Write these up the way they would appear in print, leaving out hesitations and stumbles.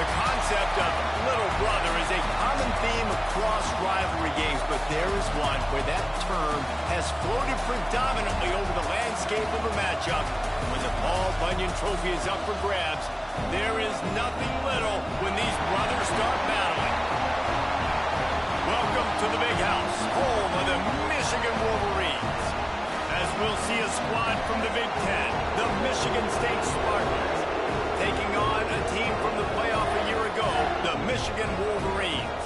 The concept of little brother is a common theme across rivalry games, but there is one where that term has floated predominantly over the landscape of a matchup. When the Paul Bunyan Trophy is up for grabs, there is nothing little when these brothers start battling. Welcome to the Big House, home of the Michigan Wolverines. As we'll see a squad from the Big Ten, the Michigan State Spartans, taking on a team from the playoff a year ago, the Michigan Wolverines.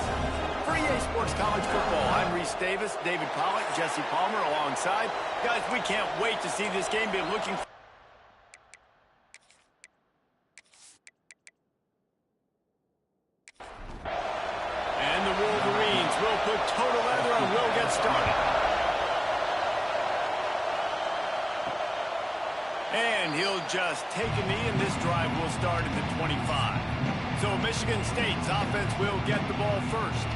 For EA Sports College Football, I'm Reese Davis, David Pollack, Jesse Palmer alongside. Guys, we can't wait to see this game. Been looking for and the Wolverines will put total leather and will get started. And he'll just take a knee, and this drive will start at the 25. So Michigan State's offense will get the ball first.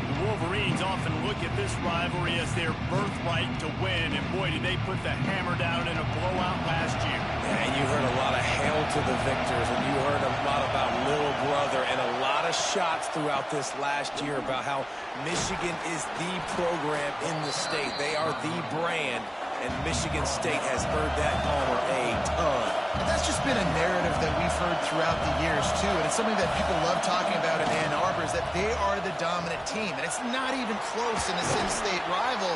The Wolverines often look at this rivalry as their birthright to win, and boy, did they put the hammer down in a blowout last year. Yeah, and you heard a lot of hail to the victors, and you heard a lot about little brother, and a lot of shots throughout this last year about how Michigan is the program in the state. They are the brand. And Michigan State has heard that homer a ton. And that's just been a narrative that we've heard throughout the years, too. And it's something that people love talking about in Ann Arbor, is that they are the dominant team. And it's not even close in a Sin-State rival.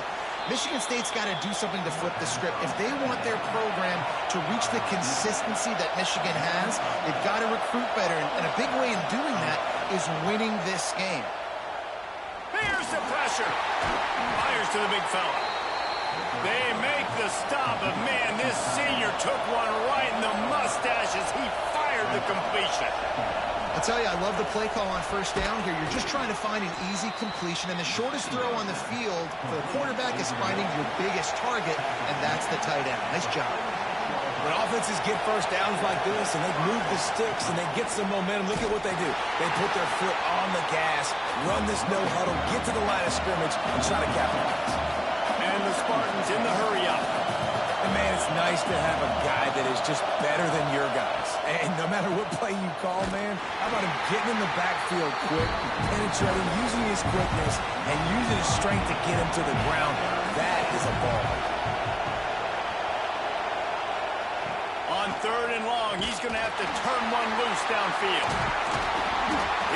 Michigan State's got to do something to flip the script. If they want their program to reach the consistency that Michigan has, they've got to recruit better. And a big way in doing that is winning this game. Here's the pressure. Fires to the big fella. They make the stop, but man, this senior took one right in the mustache as he fired the completion. I'll tell you, I love the play call on first down here. You're just trying to find an easy completion, and the shortest throw on the field for a quarterback is finding your biggest target, and that's the tight end. Nice job. When offenses get first downs like this and they move the sticks and they get some momentum, look at what they do. They put their foot on the gas, run this no huddle, get to the line of scrimmage, and try to capitalize. And the Spartans in the hurry-up. And man, it's nice to have a guy that is just better than your guys. And no matter what play you call, man, how about him getting in the backfield quick, penetrating, using his quickness, and using his strength to get him to the ground? That is a ball. On third and long, he's going to have to turn one loose downfield.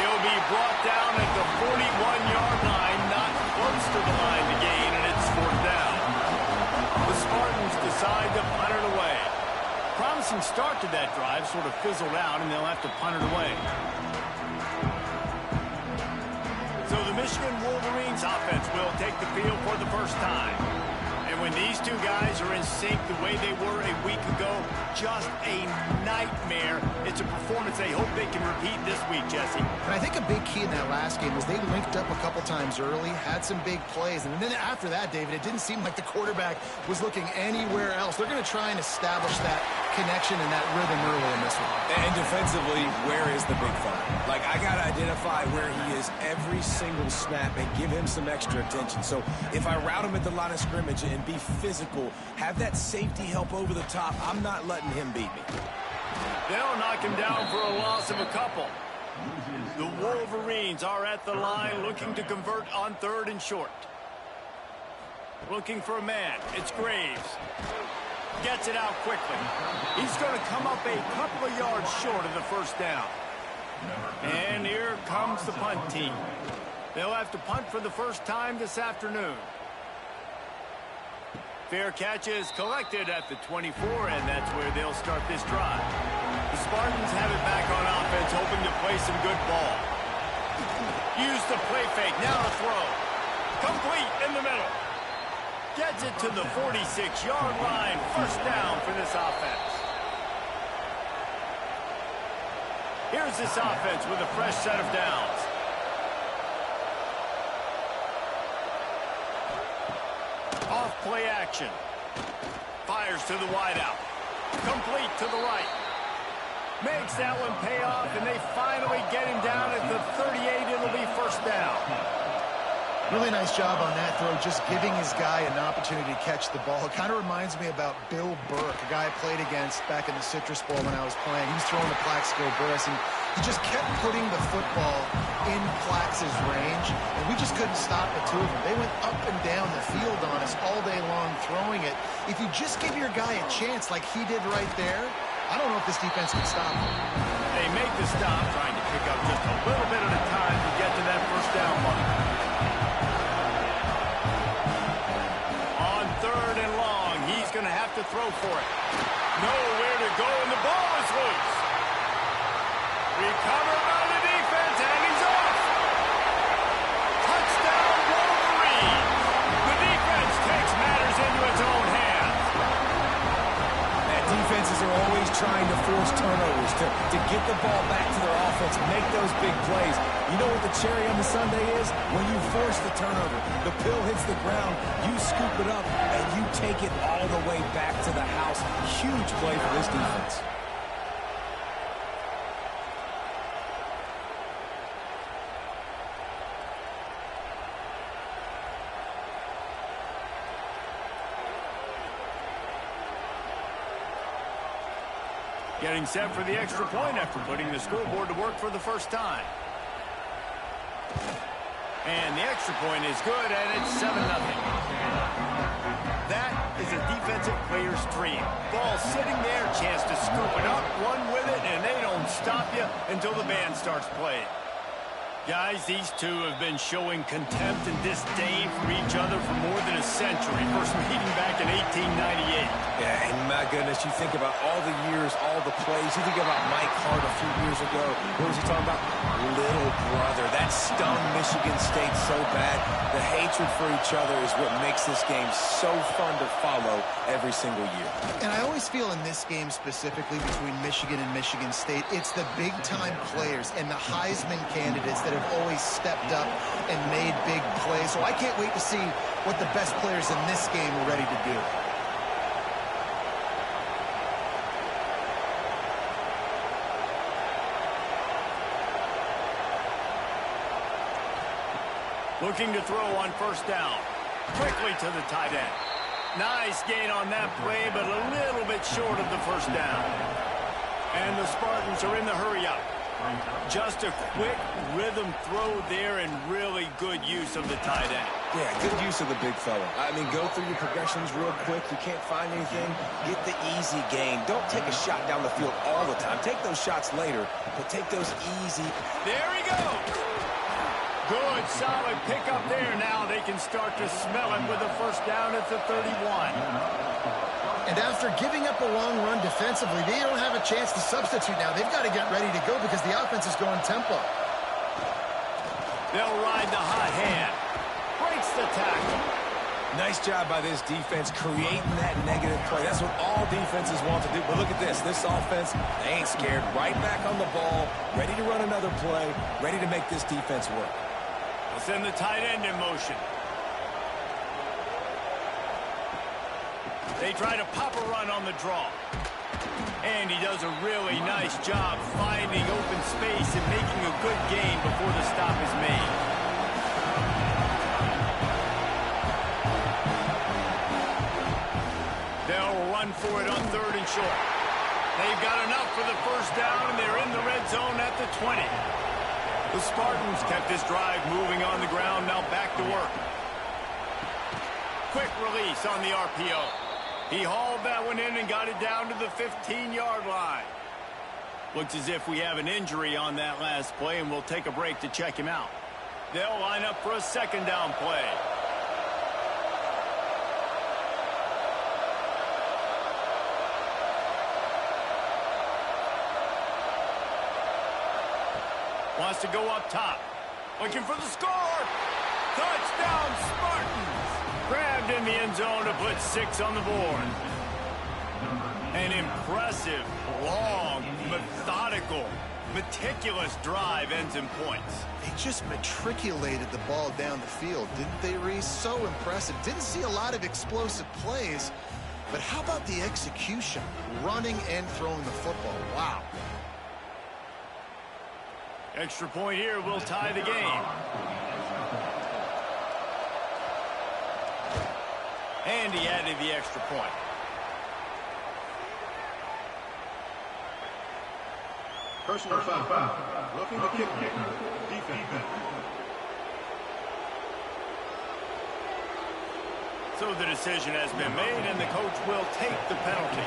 He'll be brought down at the 41-yard line, not close to the line to gain, and it's fourth down. The Spartans decide to punt it away. Promising start to that drive, sort of fizzled out, and they'll have to punt it away. So the Michigan Wolverines offense will take the field for the first time. And when these two guys are in sync the way they were a week ago, just a nightmare. It's a performance they hope they can repeat this week, Jesse. And I think a big key in that last game was they linked up a couple times early, had some big plays, and then after that, David, it didn't seem like the quarterback was looking anywhere else. They're going to try and establish that connection and that rhythm early in this one. And defensively, where is the big fun? Like, I got to identify where he is every single snap and give him some extra attention. So if I route him at the line of scrimmage and be physical, have that safety help over the top, I'm not letting him beat me. They'll knock him down for a loss of a couple. The Wolverines are at the line looking to convert on third and short. Looking for a man. It's Graves. Gets it out quickly. He's going to come up a couple of yards short of the first down. And here comes the punt team. They'll have to punt for the first time this afternoon. Fair catch is collected at the 24, and that's where they'll start this drive. The Spartans have it back on offense, hoping to play some good ball. Use the play fake, now to throw. Complete in the middle. Gets it to the 46-yard line. First down for this offense. Here's this offense with a fresh set of downs. Off play action. Fires to the wideout. Complete to the right. Makes that one pay off, and they finally get him down at the 38. It'll be first down. Really nice job on that throw, just giving his guy an opportunity to catch the ball. It kind of reminds me about Bill Burke, a guy I played against back in the Citrus Bowl when I was playing. He's throwing the Plaxico Burress, and He just kept putting the football in Plax's range, and we just couldn't stop the two of them. They went up and down the field on us all day long throwing it. If you just give your guy a chance like he did right there, I don't know if this defense can stop him. They make the stop, trying to pick up just a little bit at a time to get to that first down mark. On 3rd and long, he's going to have to throw for it. Nowhere to go, and the ball is loose. Recovered by the defense, and he's off. Touchdown, Wolverines. The defense takes matters into its own hands. Defenses are always trying to force turnovers, to get the ball back to their offense, make those big plays. You know what the cherry on the sundae is? When you force the turnover, the pill hits the ground, you scoop it up, and you take it all the way back to the house. Huge play for this defense. Getting set for the extra point after putting the scoreboard to work for the first time. And the extra point is good, and it's 7-0. That is a defensive player's dream. Ball sitting there, chance to scoop it up, run with it, and they don't stop you until the band starts playing. Guys, these two have been showing contempt and disdain for each other for more than a century. First meeting back in 1898. Yeah, and my goodness, you think about all the years, all the plays. You think about Mike Hart a few years ago. What was he talking about? Little brother. That stung Michigan State so bad. The hatred for each other is what makes this game so fun to follow every single year. And I always feel in this game specifically between Michigan and Michigan State, it's the big-time players and the Heisman candidates that have always stepped up and made big plays. So I can't wait to see what the best players in this game are ready to do. Looking to throw on first down. Quickly to the tight end. Nice gain on that play, but a little bit short of the first down. And the Spartans are in the hurry-up. Just a quick rhythm throw there and really good use of the tight end. Yeah, good use of the big fella. I mean, go through your progressions real quick. You can't find anything. Get the easy gain. Don't take a shot down the field all the time. Take those shots later, but take those easy. There he goes. Good, solid pickup there. Now they can start to smell it with a first down at the 31. And after giving up a long run defensively, they don't have a chance to substitute now. They've got to get ready to go because the offense is going tempo. They'll ride the hot hand. Breaks the tackle. Nice job by this defense creating that negative play. That's what all defenses want to do. But look at this. This offense, they ain't scared. Right back on the ball, ready to run another play, ready to make this defense work. They'll send the tight end in motion. They try to pop a run on the draw. And he does a really nice job finding open space and making a good gain before the stop is made. They'll run for it on 3rd and short. They've got enough for the first down, and they're in the red zone at the 20. The Spartans kept this drive moving on the ground, now back to work. Quick release on the RPO. He hauled that one in and got it down to the 15-yard line. Looks as if we have an injury on that last play, and we'll take a break to check him out. They'll line up for a second down play. Wants to go up top. Looking for the score. Touchdown, Spartans. Grabbed in the end zone to put 6 on the board. An impressive, long, methodical, meticulous drive ends in points. They just matriculated the ball down the field, didn't they, Reese? So impressive. Didn't see a lot of explosive plays, but how about the execution? Running and throwing the football. Wow. Extra point here will tie the game. And he added the extra point. Personal foul. Roughing the kick. Defense. So the decision has been made, and the coach will take the penalty.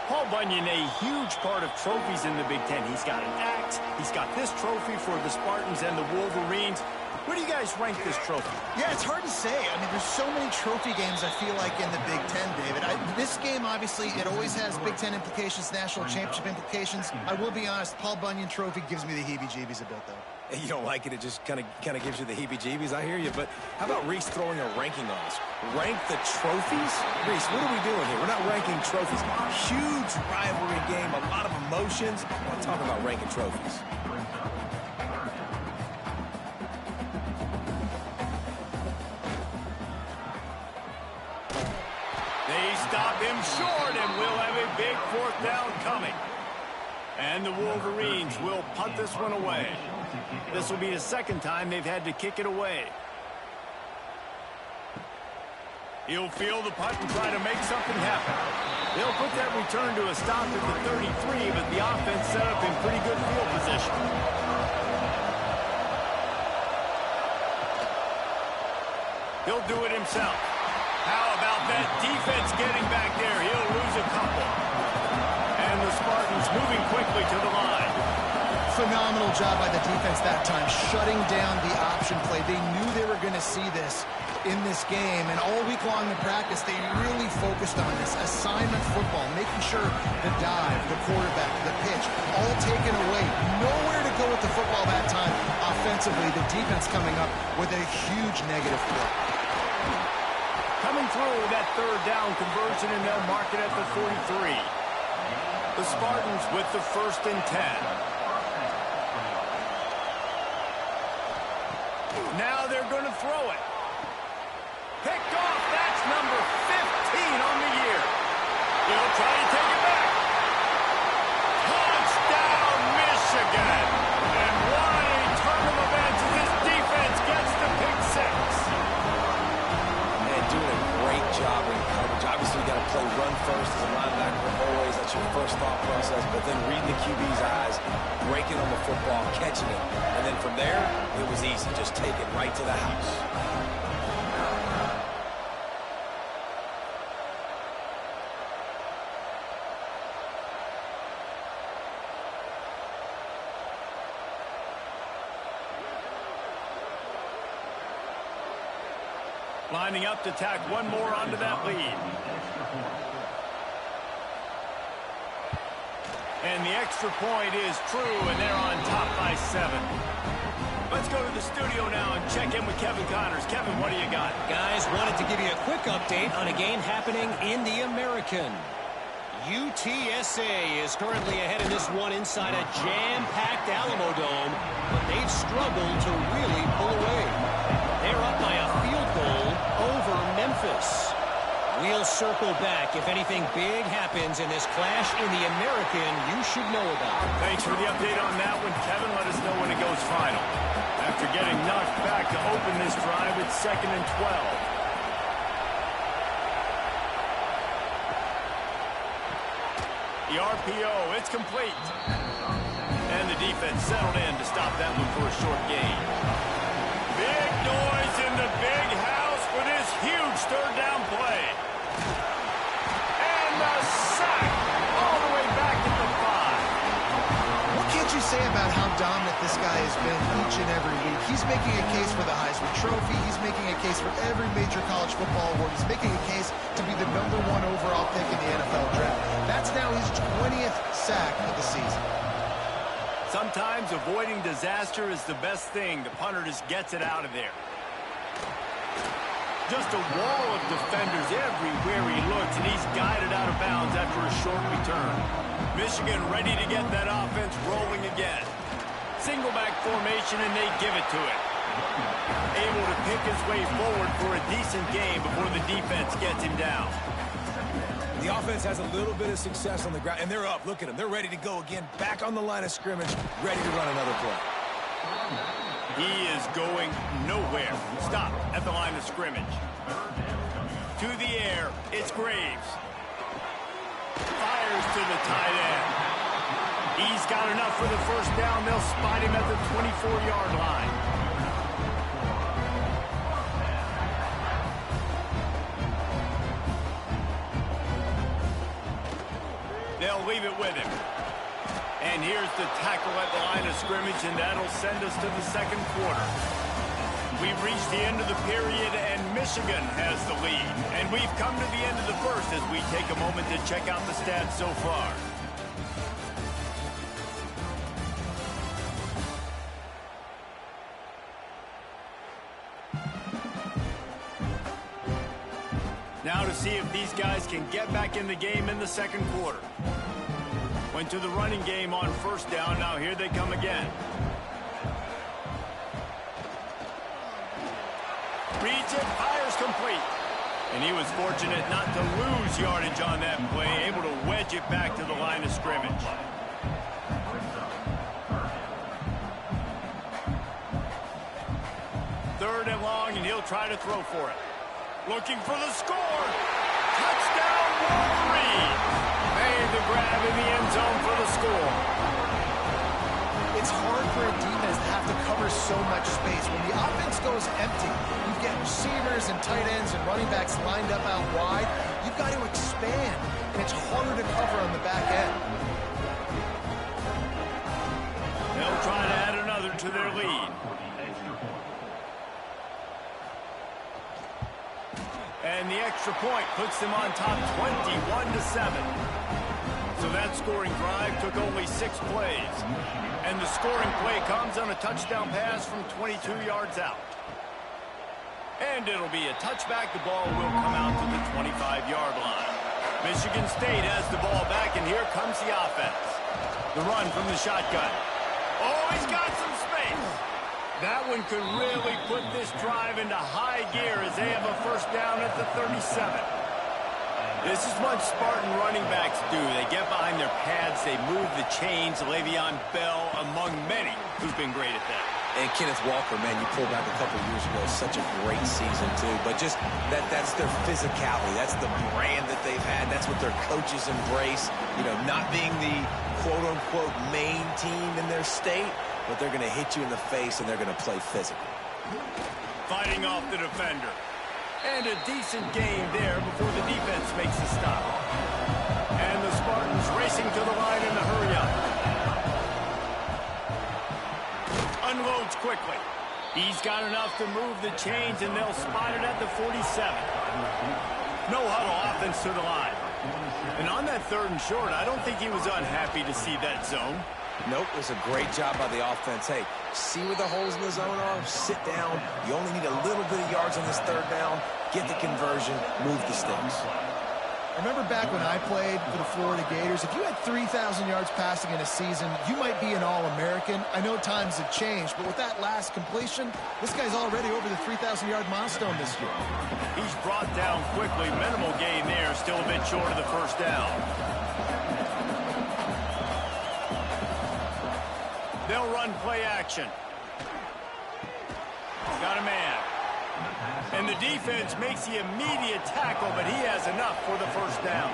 Paul Bunyan, a huge part of trophies in the Big Ten. He's got an axe. He's got this trophy for the Spartans and the Wolverines. Where do you guys rank this trophy? Yeah, it's hard to say. I mean, there's so many trophy games, I feel like, in the Big Ten, David. This game, obviously, it always has Big Ten implications, national championship implications. I will be honest, Paul Bunyan trophy gives me the heebie-jeebies a bit, though. You don't like it, it just kind of gives you the heebie-jeebies. I hear you, but how about Reese throwing a ranking on us? Rank the trophies? Reese, what are we doing here? We're not ranking trophies. Huge rivalry game, a lot of emotions. I'm talking about ranking trophies. They stop him short, and we'll have a big fourth down coming. And the Wolverines will punt this one away. This will be the second time they've had to kick it away. He'll field the punt and try to make something happen. They'll put that return to a stop at the 33, but the offense set up in pretty good field position. He'll do it himself. How about that defense getting back there? He'll lose a couple. And the Spartans moving quickly to the line. Phenomenal job by the defense that time, shutting down the option play. They knew they were going to see this in this game, and all week long in practice, they really focused on this assignment football, making sure the dive, the quarterback, the pitch, all taken away. Nowhere to go with the football that time offensively. The defense coming up with a huge negative play. Coming through that third down conversion, and they'll mark it at the 43. The Spartans with the 1st and 10. Now they're going to throw it. Picked off. That's number 15 on the year. He'll try to take it back. Touchdown, Michigan. And what a turn of events as this defense gets the pick six. And doing a great job in coverage. Obviously, you got to play run first as a linebacker always. That's your first thought process. But then reading the QB's eyes, breaking on the football, catching it. And then from there, it was easy. Just take it right to the house. Lining up to tack one more onto that lead. And the extra point is true, and they're on top by 7. Let's go to the studio now and check in with Kevin Connors. Kevin, what do you got? Guys, wanted to give you a quick update on a game happening in the American. UTSA is currently ahead in this one inside a jam-packed Alamo Dome, but they've struggled to really pull away. They're up by a field goal over Memphis. We'll circle back if anything big happens in this clash in the American you should know about. Thanks for the update on that one, Kevin. Let us know when it goes final. After getting knocked back to open this drive, it's 2nd and 12. The RPO, it's complete. And the defense settled in to stop that one for a short gain. Big noise in the big house for this huge third down play. And the sack all the way back at the 5. What can't you say about how dominant this guy has been each and every week? He's making a case for the Heisman Trophy. He's making a case for every major college football award. He's making a case to be the #1 overall pick in the NFL draft. That's now his 20th sack of the season. Sometimes avoiding disaster is the best thing. The punter just gets it out of there. Just a wall of defenders everywhere he looks, and he's guided out of bounds after a short return. Michigan ready to get that offense rolling again. Single back formation, and they give it to it. Able to pick his way forward for a decent game before the defense gets him down. The offense has a little bit of success on the ground, and they're up. Look at them. They're ready to go again. Back on the line of scrimmage, ready to run another play. He is going nowhere. Stop at the line of scrimmage. To the air, it's Graves. fires to the tight end. He's got enough for the first down. They'll spot him at the 24-yard line. They'll leave it with him. And here's the tackle at the line of scrimmage, and that'll send us to the second quarter. We've reached the end of the period, and Michigan has the lead. And we've come to the end of the first as we take a moment to check out the stats so far. Now to see if these guys can get back in the game in the second quarter. Went to the running game on first down. Now here they come again. Reads it, fires complete. And he was fortunate not to lose yardage on that play, able to wedge it back to the line of scrimmage. Third and long, and he'll try to throw for it. Looking for the score. Touchdown, Wolverines. Made the grab in the end zone for the score. It's hard for a defense to have to cover so much space. When the offense goes empty, you get receivers and tight ends and running backs lined up out wide. You've got to expand, and it's harder to cover on the back end. They'll try to add another to their lead. And the extra point puts them on top 21-7. So that scoring drive took only 6 plays. And the scoring play comes on a touchdown pass from 22 yards out. And it'll be a touchback. The ball will come out to the 25-yard line. Michigan State has the ball back, and here comes the offense. The run from the shotgun. Oh, he's got some space. That one could really put this drive into high gear as they have a first down at the 37. This is what Spartan running backs do. They get behind their pads, they move the chains. Le'Veon Bell, among many, who's been great at that. And Kenneth Walker, man, you pull back a couple years ago, such a great season, too. But just that's their physicality. That's the brand that they've had. That's what their coaches embrace. You know, not being the quote-unquote main team in their state, but they're going to hit you in the face, and they're going to play physical. Fighting off the defender. And a decent game there before the defense makes a stop. And the Spartans racing to the line in the hurry-up. Unloads quickly. He's got enough to move the chains, and they'll spot it at the 47. No huddle offense to the line. And on that third and short, I don't think he was unhappy to see that zone. Nope, it was a great job by the offense. Hey, see where the holes in the zone are? Sit down. You only need a little bit of yards on this third down. Get the conversion. Move the sticks. Remember back when I played for the Florida Gators, if you had 3,000 yards passing in a season, you might be an All-American. I know times have changed, but with that last completion, this guy's already over the 3,000-yard milestone this year. He's brought down quickly. Minimal gain there, still a bit short of the first down. They'll run play action. Got a man. And the defense makes the immediate tackle, but he has enough for the first down.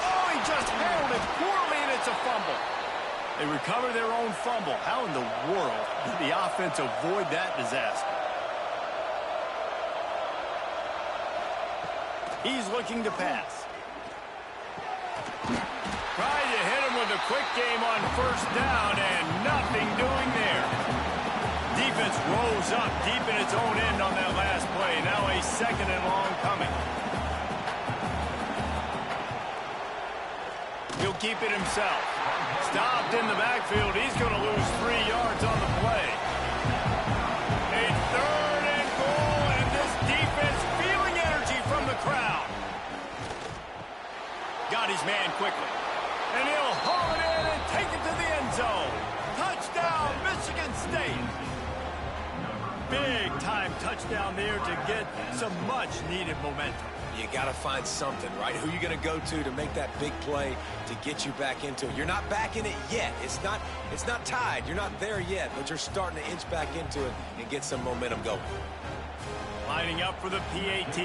Oh, he just handled it poorly, and it's a fumble. They recover their own fumble. How in the world did the offense avoid that disaster? He's looking to pass. Tried to hit him with a quick game on first down, and nothing doing there. Defense rose up deep in its own end on that last play. Now a second and long coming. He'll keep it himself. Stopped in the backfield. He's going to lose 3 yards on the play. A third and goal, and this defense feeling energy from the crowd. Got his man quickly. And he'll haul it in and take it to the end zone. Touchdown, Michigan State. Big big-time touchdown there to get some much-needed momentum. You got to find something, right? Who are you going to go to make that big play to get you back into it? You're not back in it yet. It's not tied. You're not there yet, but you're starting to inch back into it and get some momentum going. Lining up for the PAT.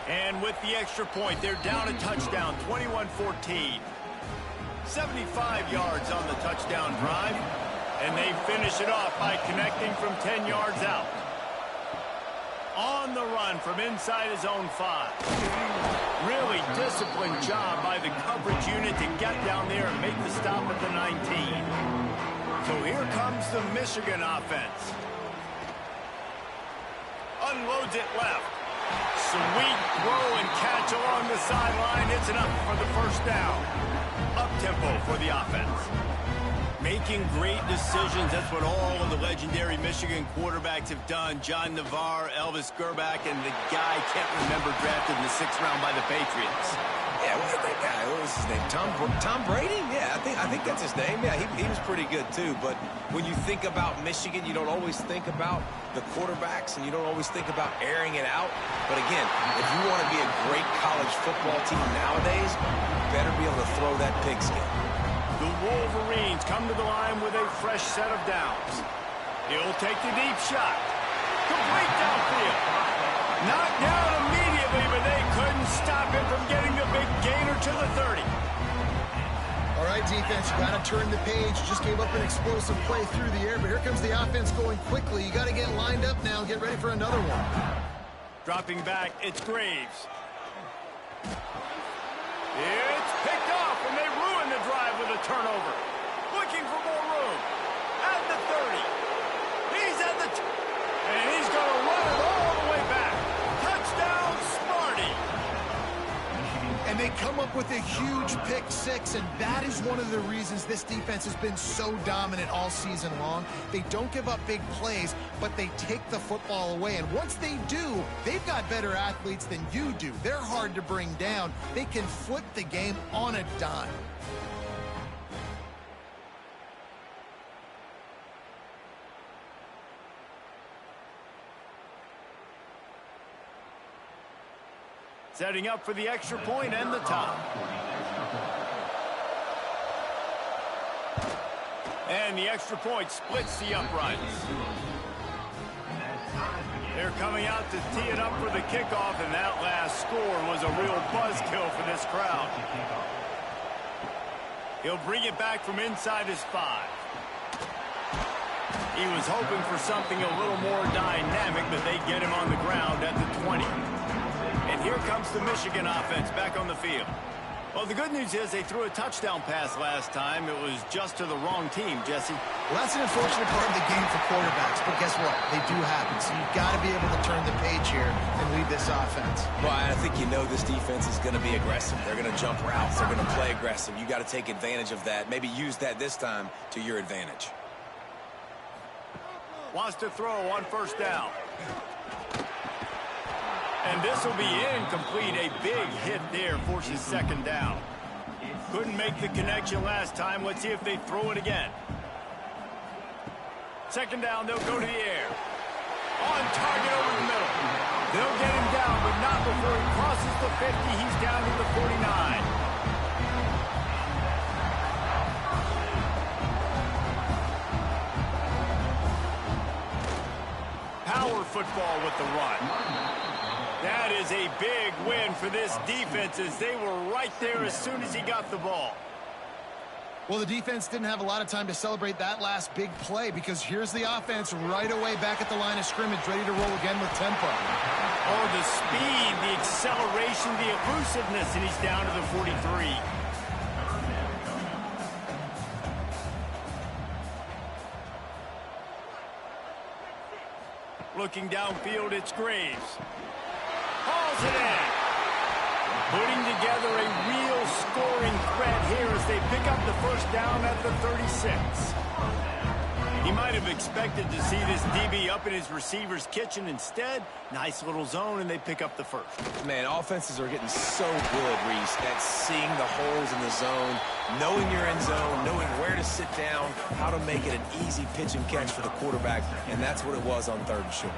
And with the extra point, they're down a touchdown, 21-14. 75 yards on the touchdown drive. And they finish it off by connecting from 10 yards out. On the run from inside his own 5. Really disciplined job by the coverage unit to get down there and make the stop at the 19. So here comes the Michigan offense. Unloads it left. Sweet throw and catch along the sideline. It's enough for the first down. Up-tempo for the offense. Making great decisions. That's what all of the legendary Michigan quarterbacks have done. John Navarre, Elvis Gerbach, and the guy I can't remember drafted in the 6th round by the Patriots. Yeah, what was that guy? What was his name? Tom Brady? Yeah, I think that's his name. Yeah, he was pretty good too. But when you think about Michigan, you don't always think about the quarterbacks, and you don't always think about airing it out. But again, if you want to be a great college football team nowadays, you better be able to throw that pigskin. The Wolverines come to the line with a fresh set of downs. He'll take the deep shot. Complete downfield. Knocked down immediately, but they couldn't stop him from getting the big gainer to the 30. All right, defense, you got to turn the page. Just gave up an explosive play through the air, but here comes the offense going quickly. You got to get lined up now and get ready for another one. Dropping back, it's Graves. It's picked off, and they ruin the drive with a turnover. Looking for more room. At the 30. He's at the... and he's going to run it all the way back. Touchdown, Sparty. And they come up with a huge pick 6, and that is one of the reasons this defense has been so dominant all season long. They don't give up big plays, but they take the football away. And once they do, they've got better athletes than you do. They're hard to bring down. They can flip the game on a dime. Setting up for the extra point and the top. And the extra point splits the uprights. They're coming out to tee it up for the kickoff, and that last score was a real buzzkill for this crowd. He'll bring it back from inside his 5. He was hoping for something a little more dynamic, but they get him on the ground at the 20. And here comes the Michigan offense back on the field. Well, the good news is they threw a touchdown pass last time. It was just to the wrong team, Jesse. Well, that's an unfortunate part of the game for quarterbacks, but guess what? They do happen, so you've got to be able to turn the page here and lead this offense. Well, I think you know this defense is going to be aggressive. They're going to jump routes. They're going to play aggressive. You got to take advantage of that. Maybe use that this time to your advantage. Wants to throw on first down. And this will be incomplete. A big hit there forces second down. Couldn't make the connection last time. Let's see if they throw it again. Second down, they'll go to the air. On target over the middle. They'll get him down, but not before he crosses the 50. He's down to the 49. Power football with the run. That is a big win for this defense, as they were right there as soon as he got the ball. Well, the defense didn't have a lot of time to celebrate that last big play, because here's the offense right away back at the line of scrimmage, ready to roll again with tempo. Oh, the speed, the acceleration, the elusiveness, and he's down to the 43. Looking downfield, it's Graves. Hauls it in. Putting together a real scoring threat here as they pick up the first down at the 36. He might have expected to see this DB up in his receiver's kitchen. Instead, nice little zone, and they pick up the first. Man, offenses are getting so good, Reese, at seeing the holes in the zone, knowing your end zone, knowing where to sit down, how to make it an easy pitch and catch for the quarterback, and that's what it was on 3rd and short.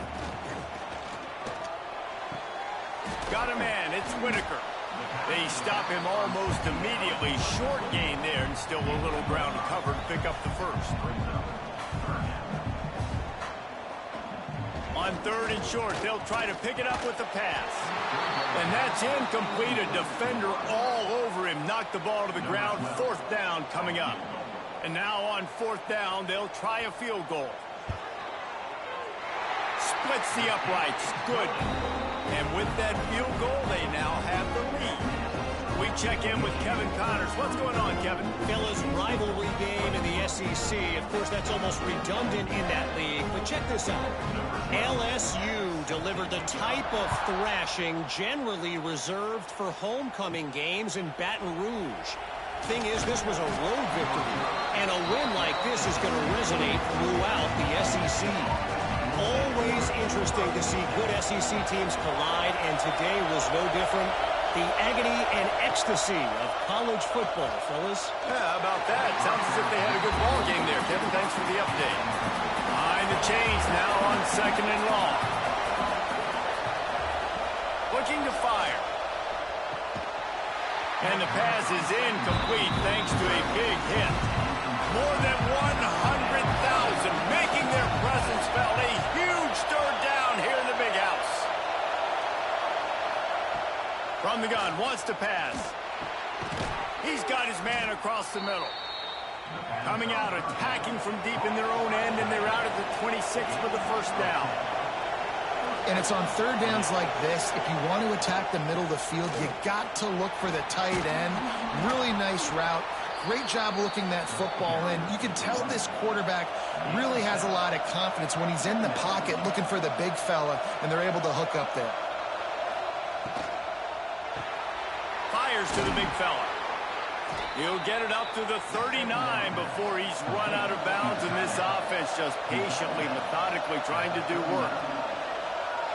Got a man, it's Whitaker. They stop him almost immediately. Short gain there, and still a little ground to cover to pick up the first. On 3rd and short, they'll try to pick it up with the pass. And that's incomplete. A defender all over him. Knocked the ball to the ground. 4th down coming up. And now on 4th down, they'll try a field goal. Splits the uprights. Good. And with that field goal, they now have the lead. We check in with Kevin Connors. What's going on, Kevin? Fellas, rivalry game in the SEC. Of course, that's almost redundant in that league. But check this out. LSU delivered the type of thrashing generally reserved for homecoming games in Baton Rouge. Thing is, this was a road victory. And a win like this is going to resonate throughout the SEC. Always interesting to see good SEC teams collide, and today was no different. The agony and ecstasy of college football, fellas. Yeah, how about that? Sounds as if they had a good ball game there, Kevin. Thanks for the update. Behind the chains now on 2nd and long. Looking to fire. And the pass is incomplete thanks to a big hit. More than 100,000 making their presence felt. A huge 3rd down here in the big house. From the gun, wants to pass. He's got his man across the middle. Coming out, attacking from deep in their own end, and they're out at the 26 for the 1st down. And it's on 3rd downs like this. If you want to attack the middle of the field, you got to look for the tight end. Really nice route. Great job looking that football in. You can tell this quarterback really has a lot of confidence when he's in the pocket looking for the big fella, and they're able to hook up there. Fires to the big fella. He'll get it up to the 39 before he's run out of bounds, and this offense just patiently, methodically trying to do work.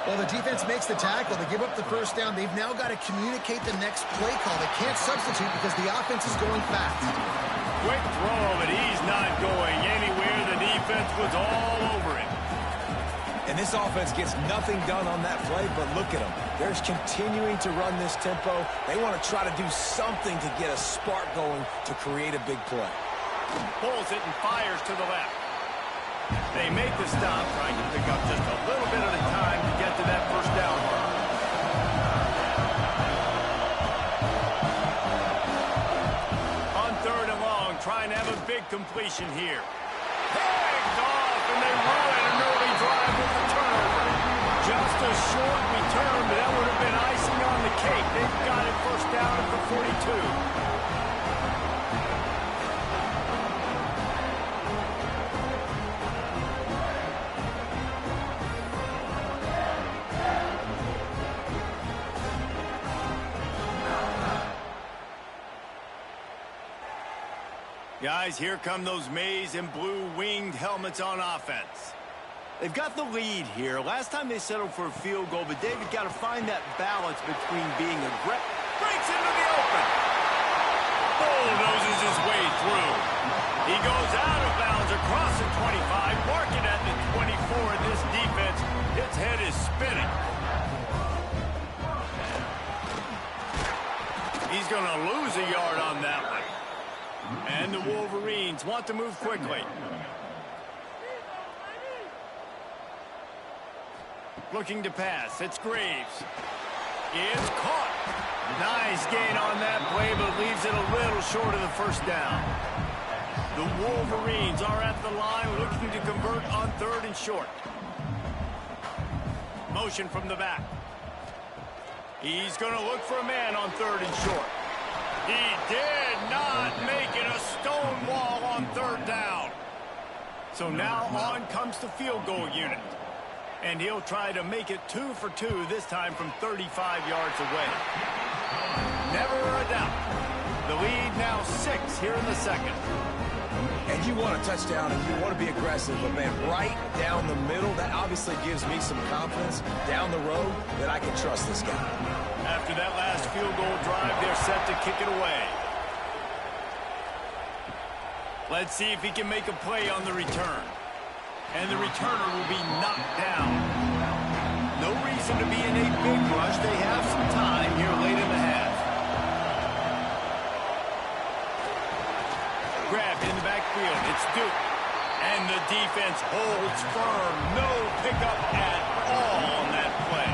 Well, the defense makes the tackle. They give up the 1st down. They've now got to communicate the next play call. They can't substitute because the offense is going fast. Quick throw, but he's not going anywhere. The defense was all over him. And this offense gets nothing done on that play, but look at them. They're continuing to run this tempo. They want to try to do something to get a spark going to create a big play. Pulls it and fires to the left. They make the stop, trying to pick up just a little bit at a time to get to that 1st down mark. On 3rd and long, trying to have a big completion here. Picked off, and they ruin an early drive with the turnover. Just a short return, but that would have been icing on the cake. They've got it 1st down at the 42. Guys, here come those maize and blue winged helmets on offense. They've got the lead here. Last time they settled for a field goal, but David got to find that balance between being aggressive. Breaks into the open. Bulldozes his way through. He goes out of bounds across the 25, marking at the 24. This defense, its head is spinning. He's going to lose a yard on that one. And the Wolverines want to move quickly. Looking to pass. It's Graves. It's caught. Nice gain on that play, but leaves it a little short of the 1st down. The Wolverines are at the line looking to convert on 3rd and short. Motion from the back. He's going to look for a man on 3rd and short. He did not make it. A stone wall on 3rd down. So now on comes the field goal unit. And he'll try to make it 2 for 2, this time from 35 yards away. Never a doubt. The lead now 6 here in the 2nd. And you want a touchdown and you want to be aggressive, but man, right down the middle, that obviously gives me some confidence down the road that I can trust this guy. After that last field goal drive, they're set to kick it away. Let's see if he can make a play on the return. And the returner will be knocked down. No reason to be in a big rush. They have some time here late in the half. Grabbed in the backfield. It's Duke. And the defense holds firm. No pickup at all on that play.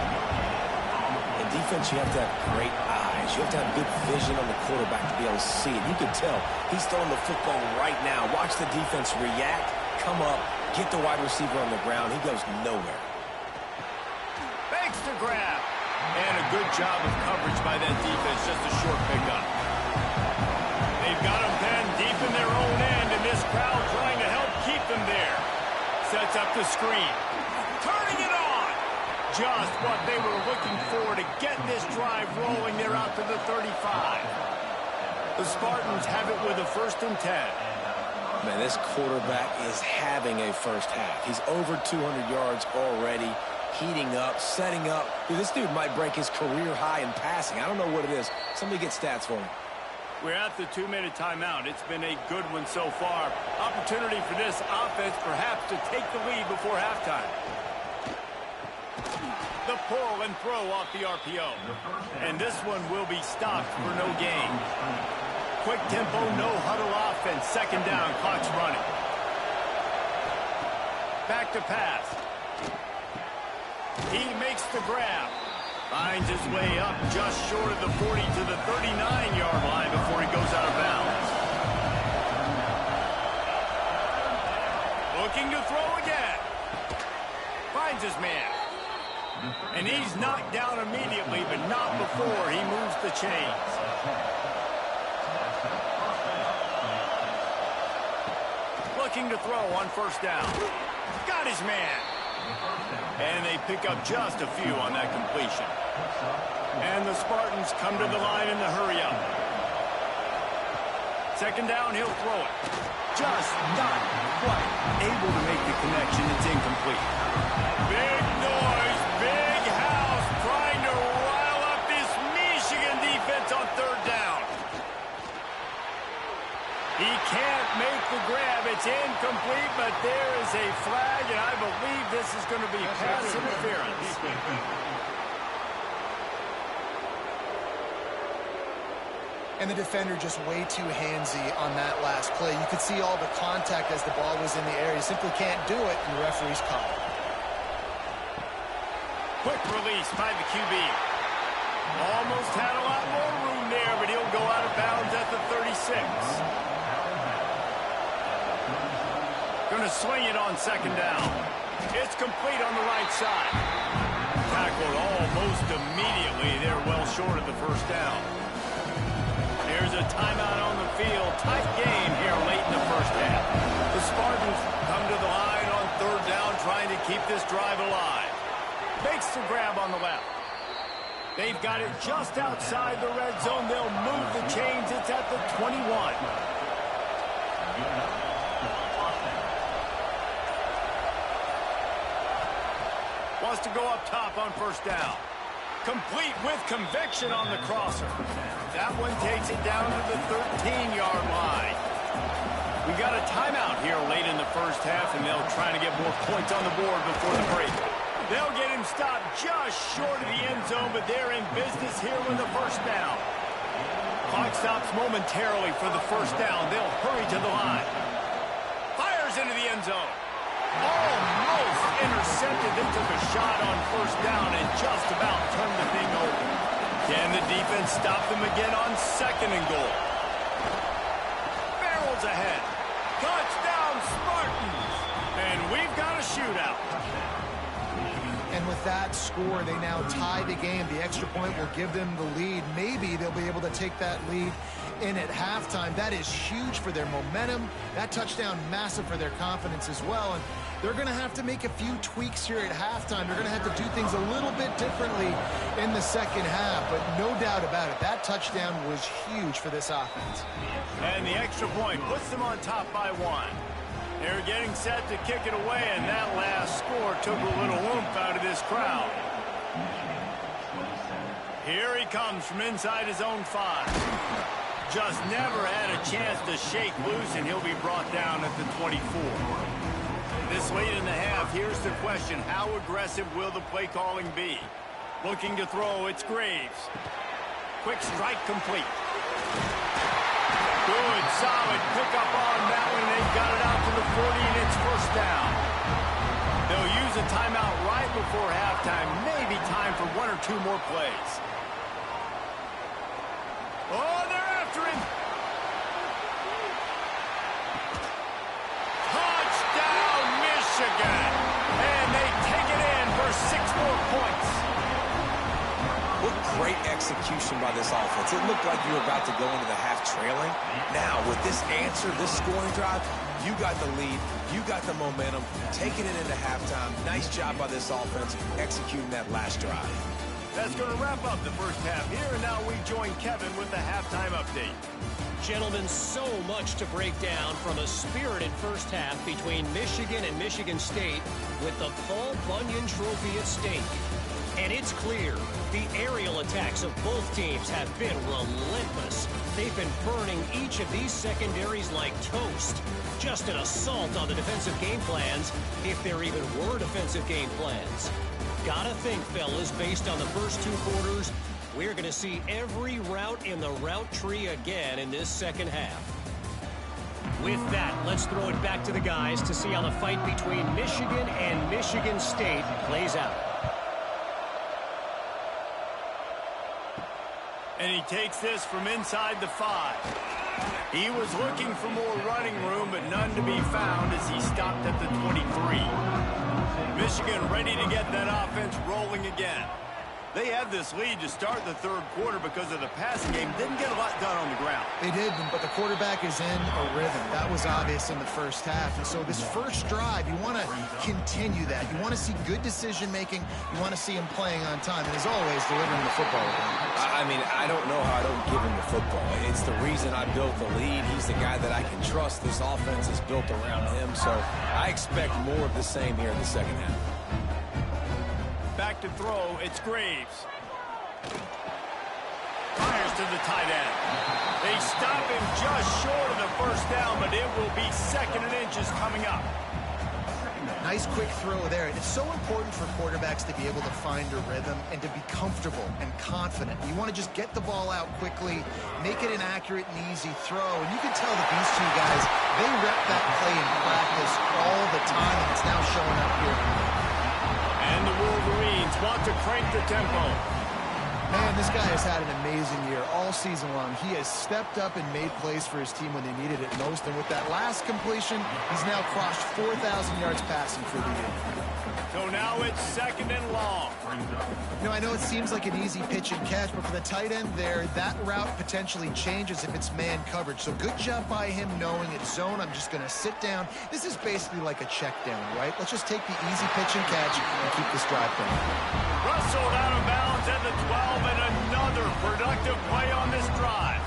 In defense, you have to have great eyes. You have to have good vision on the quarterback to be able to see it. You can tell he's throwing the football right now. Watch the defense react, come up, get the wide receiver on the ground. He goes nowhere. Makes the grab. And a good job of coverage by that defense. Just a short pickup. They've got him pinned deep in their own end, and this crowd trying to help keep them there. Sets up the screen. Turning it on. Just what they were looking for to get this drive rolling. They're out to the 35. The Spartans have it with a 1st and 10. Man, this quarterback is having a first half. He's over 200 yards already, heating up, setting up. Dude, this dude might break his career high in passing. I don't know what it is. Somebody get stats for him. We're at the 2-minute timeout. It's been a good one so far. Opportunity for this offense perhaps to take the lead before halftime. The pull and throw off the RPO. And this one will be stopped for no gain. Quick tempo, no huddle offense. 2nd down, clock's running. Back to pass. He makes the grab. Finds his way up just short of the 40 to the 39-yard line before he goes out of bounds. Looking to throw again. Finds his man. And he's knocked down immediately, but not before he moves the chains. Looking to throw on 1st down. Got his man. And they pick up just a few on that completion. And the Spartans come to the line in the hurry-up. 2nd down, he'll throw it. Just not quite able to make the connection. It's incomplete. Big noise, big house, trying to rile up this Michigan defense on 3rd down. He can't make the grab. It's incomplete, but there is a flag, and I believe this is going to be pass interference. And the defender just way too handsy on that last play. You could see all the contact as the ball was in the air. You simply can't do it, and the referee's caught it. Quick release by the QB. Almost had a lot more room there, but he'll go out of bounds at the 36. Going to swing it on 2nd down. It's complete on the right side. Tackled almost immediately. They're well short of the 1st down. There's a timeout on the field. Tight game here late in the 1st half. The Spartans come to the line on 3rd down, trying to keep this drive alive. Makes the grab on the left. They've got it just outside the red zone. They'll move the chains. It's at the 21. Wants to go up top on 1st down. Complete with conviction on the crosser. That one takes it down to the 13-yard line. We got a timeout here late in the 1st half, and they'll try to get more points on the board before the break. They'll get him stopped just short of the end zone, but they're in business here with the 1st down. Clock stops momentarily for the 1st down. They'll hurry to the line. Fires into the end zone. Almost intercepted. They took a shot on 1st down and just about turned the thing over. Can the defense stop them again on 2nd and goal? Barrels ahead. Touchdown, Spartans. And we've got a shootout. And with that score, they now tie the game. The extra point will give them the lead. Maybe they'll be able to take that lead in at halftime. That is huge for their momentum. That touchdown, massive for their confidence as well. And they're going to have to make a few tweaks here at halftime. They're going to have to do things a little bit differently in the second half. But no doubt about it, that touchdown was huge for this offense. And the extra point puts them on top by 1. They're getting set to kick it away, and that last score took a little oomph out of this crowd. Here he comes from inside his own 5. Just never had a chance to shake loose, and he'll be brought down at the 24. This late in the half, here's the question: how aggressive will the play calling be? Looking to throw, it's Graves. Quick strike complete. Good, solid pickup on that one. They've got it out to the 40, and it's first down. They'll use a timeout right before halftime. Maybe time for 1 or 2 more plays. Oh, they're after him. Touchdown, Michigan. And they take it in for 6 more points. What great execution by this offense. It looked like you were about to go into the half trailing. Now, with this answer, this scoring drive, you got the lead, you got the momentum, taking it into halftime. Nice job by this offense executing that last drive. That's going to wrap up the first half here, and now we join Kevin with the halftime update. Gentlemen, so much to break down from a spirited first half between Michigan and Michigan State with the Paul Bunyan Trophy at stake. And it's clear, the aerial attacks of both teams have been relentless. They've been burning each of these secondaries like toast. Just an assault on the defensive game plans, if there even were defensive game plans. Gotta think, fellas, based on the first 2 quarters, we're going to see every route in the route tree again in this second half. With that, let's throw it back to the guys to see how the fight between Michigan and Michigan State plays out. And he takes this from inside the 5. He was looking for more running room, but none to be found as he stopped at the 23. Michigan ready to get that offense rolling again. They had this lead to start the third quarter because of the passing game. Didn't get a lot done on the ground. They did, but the quarterback is in a rhythm. That was obvious in the first half. And so this first drive, you want to continue that. You want to see good decision-making. You want to see him playing on time. And as always, delivering the football. I mean, I don't know how I don't give him the football. It's the reason I built the lead. He's the guy that I can trust. This offense is built around him. So I expect more of the same here in the second half. Back to throw, it's Graves. Fires to the tight end. They stop him just short of the first down, but it will be 2nd and inches coming up. Nice quick throw there. It's so important for quarterbacks to be able to find a rhythm and to be comfortable and confident. You want to just get the ball out quickly, make it an accurate and easy throw. And you can tell that these 2 guys, they rep that play in practice all the time, and it's now showing up here. And the Wolverines want to crank the tempo. Man, this guy has had an amazing year all season long. He has stepped up and made plays for his team when they needed it most. And with that last completion, he's now crossed 4,000 yards passing for the year. So now it's 2nd and long. You know, I know it seems like an easy pitch and catch, but for the tight end there, that route potentially changes if it's man coverage. So good job by him knowing it's zone. I'm just going to sit down. This is basically like a check down, right? Let's just take the easy pitch and catch and keep this drive going. Rustled out of bounds at the 12, and another productive play on this drive.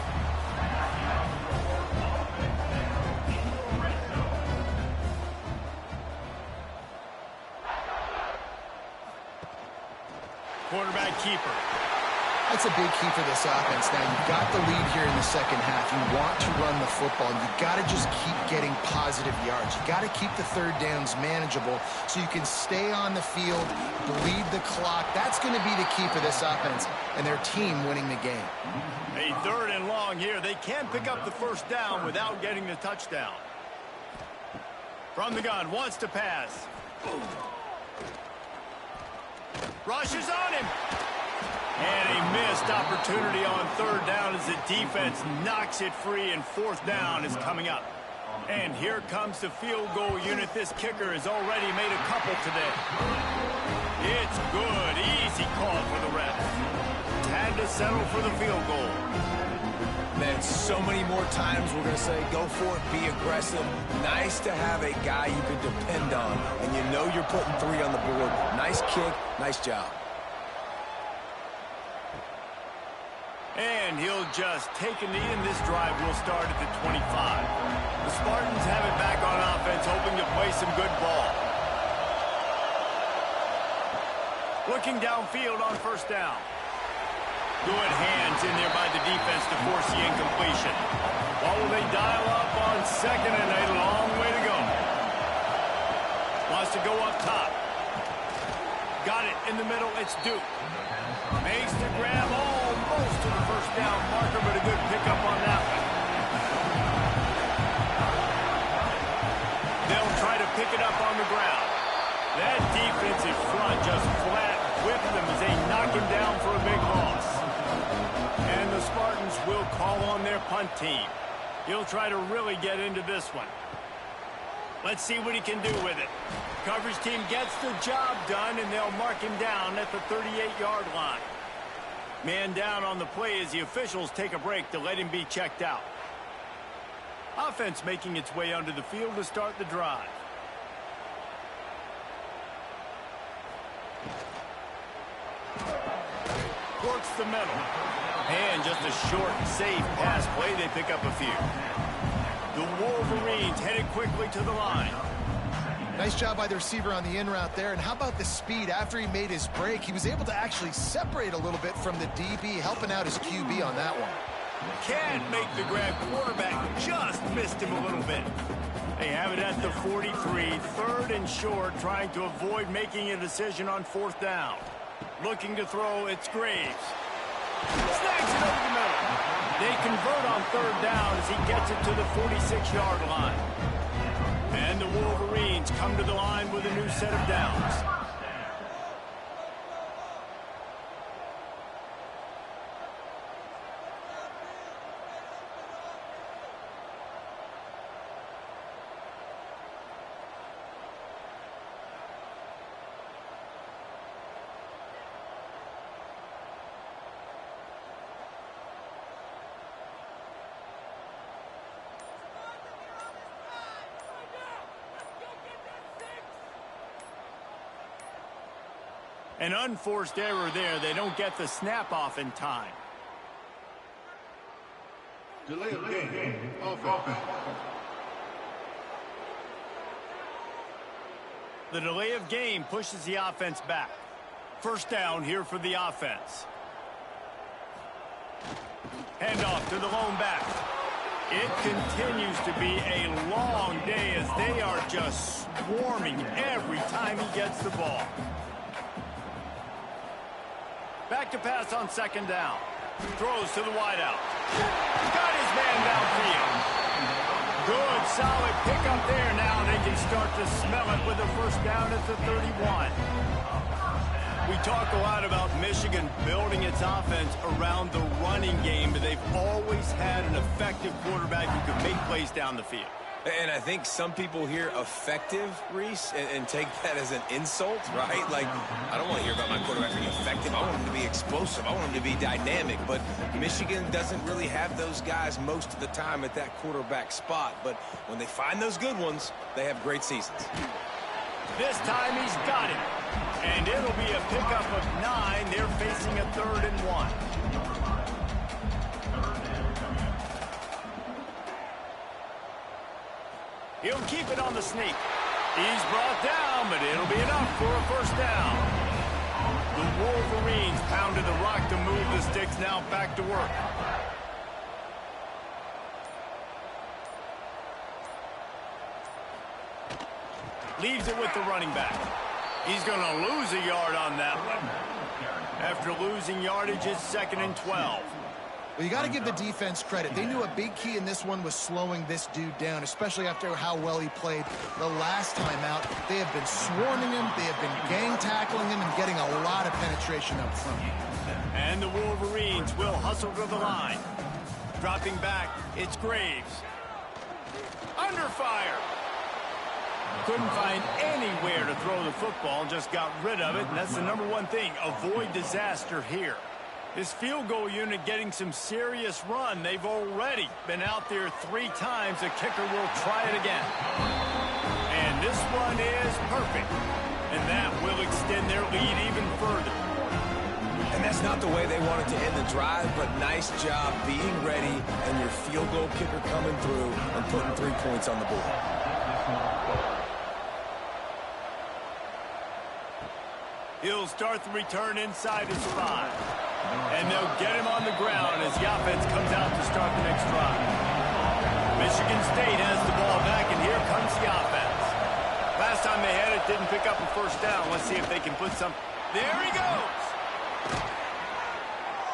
Quarterback keeper. That's a big key for this offense. Now, you've got the lead here in the second half. You want to run the football. You've got to just keep getting positive yards. You've got to keep the third downs manageable so you can stay on the field, bleed the clock. That's going to be the key for this offense and their team winning the game. A 3rd and long here. They can pick up the first down without getting the touchdown. From the gun, wants to pass. Rushes on him. And a missed opportunity on 3rd down as the defense knocks it free, and 4th down is coming up. And here comes the field goal unit. This kicker has already made a couple today. It's good. Easy call for the ref. Had to settle for the field goal. Man, so many more times we're going to say, go for it, be aggressive. Nice to have a guy you can depend on, and you know you're putting 3 on the board. Nice kick, nice job. And he'll just take a knee, and this drive will start at the 25. The Spartans have it back on offense, hoping to play some good ball. Looking downfield on first down. Good hands in there by the defense to force the incompletion. While they dial up on second and a long way to go. Wants to go up top. Got it in the middle. It's Duke. Makes the grab almost to the first down marker, but a good pickup on that one. They'll try to pick it up on the ground. That defensive front just flat whipped them as they knock him down for a big loss. And the Spartans will call on their punt team. He'll try to really get into this one. Let's see what he can do with it. Coverage team gets the job done, and they'll mark him down at the 38-yard line. Man down on the play as the officials take a break to let him be checked out. Offense making its way onto the field to start the drive. Works the middle. And just a short, safe pass play. They pick up a few. The Wolverines headed quickly to the line. Nice job by the receiver on the in route there. And how about the speed? After he made his break, he was able to actually separate a little bit from the DB, helping out his QB on that one. Can't make the grab. Quarterback just missed him a little bit. They have it at the 43, 3rd and short, trying to avoid making a decision on 4th down. Looking to throw, it's Graves. Snags it over the middle. They convert on 3rd down as he gets it to the 46-yard line. And the Wolverines come to the line with a new set of downs. An unforced error there. They don't get the snap off in time. Delay of game. Offense. The delay of game pushes the offense back. First down here for the offense. Handoff to the lone back. It continues to be a long day as they are just swarming every time he gets the ball. Back to pass on 2nd down. Throws to the wideout. Got his man downfield. Good, solid pickup there. Now they can start to smell it with a first down at the 31. We talk a lot about Michigan building its offense around the running game, but they've always had an effective quarterback who can make plays down the field. And I think some people hear effective, Reese, and take that as an insult, right? Like, I don't want to hear about my quarterback being effective. I want him to be explosive. I want him to be dynamic. But Michigan doesn't really have those guys most of the time at that quarterback spot. But when they find those good ones, they have great seasons. This time he's got it. And it'll be a pickup of 9. They're facing a 3rd and 1. He'll keep it on the sneak. He's brought down, but it'll be enough for a first down. The Wolverines pounded the rock to move the sticks, now back to work. Leaves it with the running back. He's going to lose a yard on that one. After losing yardage, it's 2nd and 12. Well, you got to give the defense credit. They knew a big key in this one was slowing this dude down, especially after how well he played the last time out. They have been swarming him, they have been gang tackling him, and getting a lot of penetration up front. And the Wolverines will hustle to the line. Dropping back, it's Graves. Under fire. Couldn't find anywhere to throw the football, just got rid of it, and that's the #1 thing. Avoid disaster here. This field goal unit getting some serious run. They've already been out there 3 times. The kicker will try it again. And this one is perfect. And that will extend their lead even further. And that's not the way they wanted to end the drive, but nice job being ready and your field goal kicker coming through and putting 3 points on the board. He'll start the return inside his 5. And they'll get him on the ground as the offense comes out to start the next drive. Michigan State has the ball back, and here comes the offense. Last time they had it, didn't pick up a first down. Let's see if they can put some. There he goes.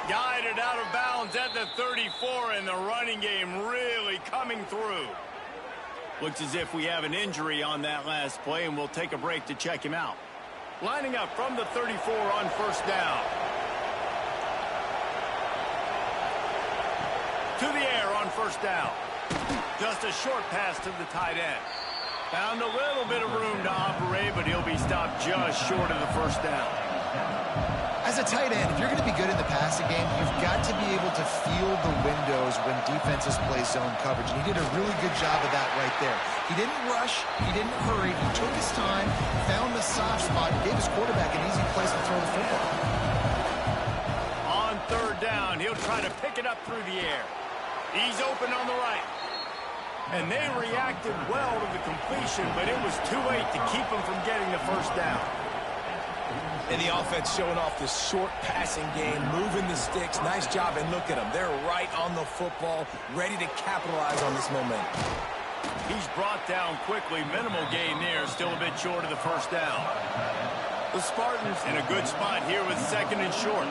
Guided out of bounds at the 34, and the running game really coming through. Looks as if we have an injury on that last play, and we'll take a break to check him out. Lining up from the 34 on first down. To the air on first down. Just a short pass to the tight end. Found a little bit of room to operate, but he'll be stopped just short of the first down. As a tight end, if you're going to be good in the passing game, you've got to be able to feel the windows when defenses play zone coverage. And he did a really good job of that right there. He didn't rush. He didn't hurry. He took his time, found the soft spot, and gave his quarterback an easy place to throw the football. On third down, he'll try to pick it up through the air. He's open on the right. And they reacted well to the completion, but it was too late to keep him from getting the first down. And the offense showing off this short passing game, moving the sticks. Nice job, and look at them. They're right on the football, ready to capitalize on this momentum. He's brought down quickly. Minimal gain there, still a bit short of the first down. The Spartans in a good spot here with second and short.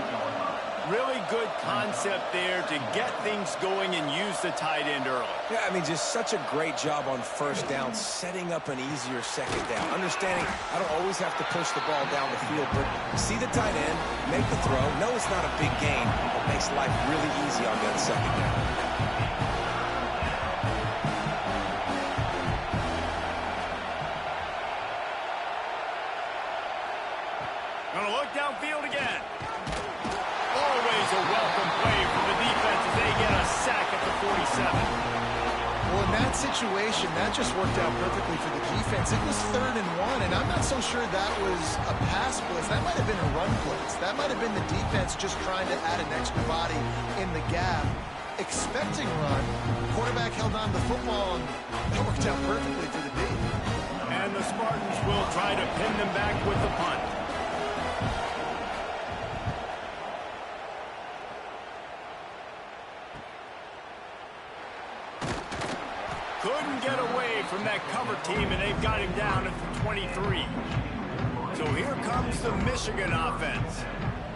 Really good concept there to get things going and use the tight end early. Yeah, I mean, just such a great job on first down, setting up an easier second down. Understanding I don't always have to push the ball down the field, but see the tight end, make the throw. No, it's not a big gain, but makes life really easy on that second down. Gonna look downfield again. Always a welcome play for the defense as they get a sack at the 47. Well, in that situation, that just worked out perfectly for the defense. It was 3rd and 1, and I'm not so sure that was a pass blitz. That might have been a run blitz. That might have been the defense just trying to add an extra body in the gap, expecting run. Quarterback held on to the football, and that worked out perfectly for the D. And the Spartans will try to pin them back with the punt. Couldn't get away from that cover team, and they've got him down at the 23. So here comes the Michigan offense.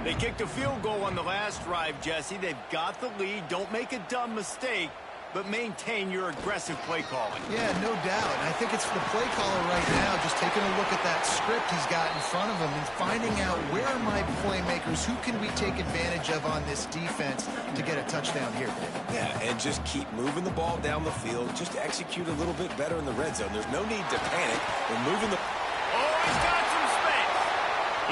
They kicked a field goal on the last drive, Jesse. They've got the lead. Don't make a dumb mistake, but maintain your aggressive play calling. Yeah, no doubt. And I think it's the play caller right now just taking a look at that script he's got in front of him and finding out where are my playmakers, who can we take advantage of on this defense to get a touchdown here. Yeah, and just keep moving the ball down the field. Just execute a little bit better in the red zone. There's no need to panic. We're moving the... Oh, he's got some space.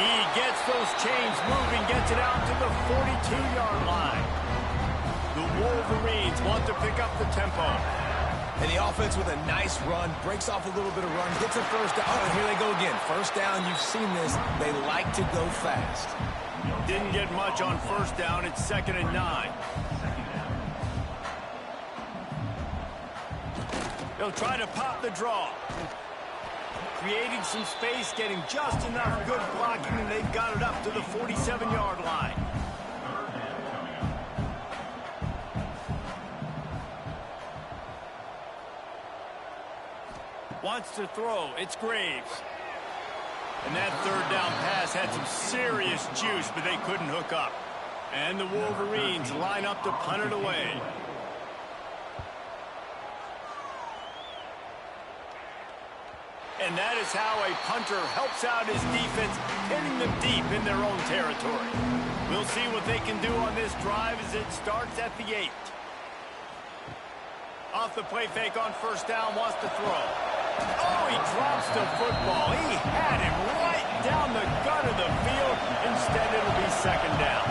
He gets those chains moving, gets it out to the 42-yard line. The Wolverines want to pick up the tempo. And the offense with a nice run, breaks off a little bit of run, gets a first down. Oh, and here they go again. First down, you've seen this. They like to go fast. Didn't get much on first down. It's 2nd and 9. They'll try to pop the draw. Creating some space, getting just enough good blocking, and they've got it up to the 47-yard line. Wants to throw. It's Graves. And that 3rd down pass had some serious juice, but they couldn't hook up. And the Wolverines line up to punt it away. And that is how a punter helps out his defense, hitting them deep in their own territory. We'll see what they can do on this drive as it starts at the 8. Off the play fake on first down, wants to throw. Oh, he drops the football. He had him right down the gut of the field. Instead, it'll be 2nd down.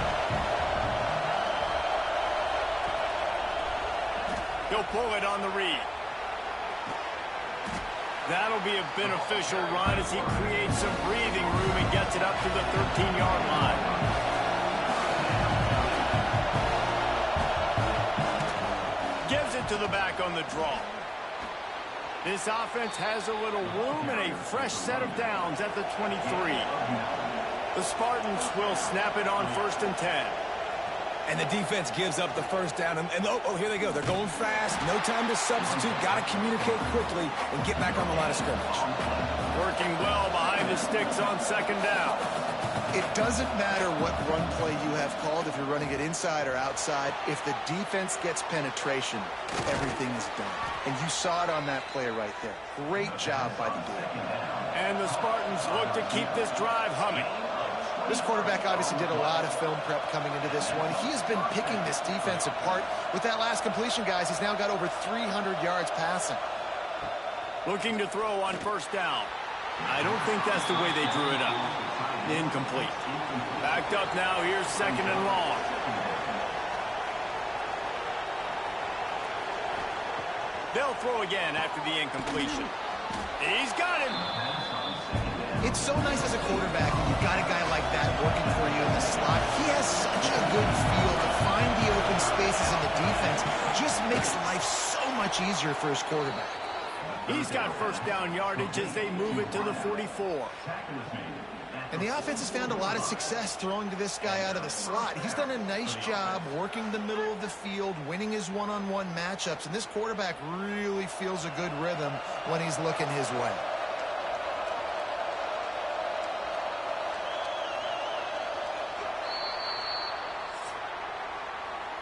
He'll pull it on the read. That'll be a beneficial run as he creates some breathing room and gets it up to the 13-yard line. Gives it to the back on the draw. This offense has a little room and a fresh set of downs at the 23. The Spartans will snap it on 1st and 10. And the defense gives up the first down. And oh, here they go. They're going fast. No time to substitute. Got to communicate quickly and get back on the line of scrimmage. Working well behind the sticks on 2nd down. It doesn't matter what run play you have called, if you're running it inside or outside. If the defense gets penetration, everything is done. And you saw it on that play right there. Great job by the D. And the Spartans look to keep this drive humming. This quarterback obviously did a lot of film prep coming into this one. He has been picking this defense apart. With that last completion, guys, he's now got over 300 yards passing. Looking to throw on 1st down. I don't think that's the way they drew it up. Incomplete. Backed up now. Here's 2nd and long. They'll throw again after the incompletion. He's got him. It's so nice as a quarterback when you've got a guy like that working for you in the slot. He has such a good feel to find the open spaces in the defense. Just makes life so much easier for his quarterback. He's got 1st down yardage as they move it to the 44. And the offense has found a lot of success throwing to this guy out of the slot. He's done a nice job working the middle of the field, winning his one-on-one matchups. And this quarterback really feels a good rhythm when he's looking his way.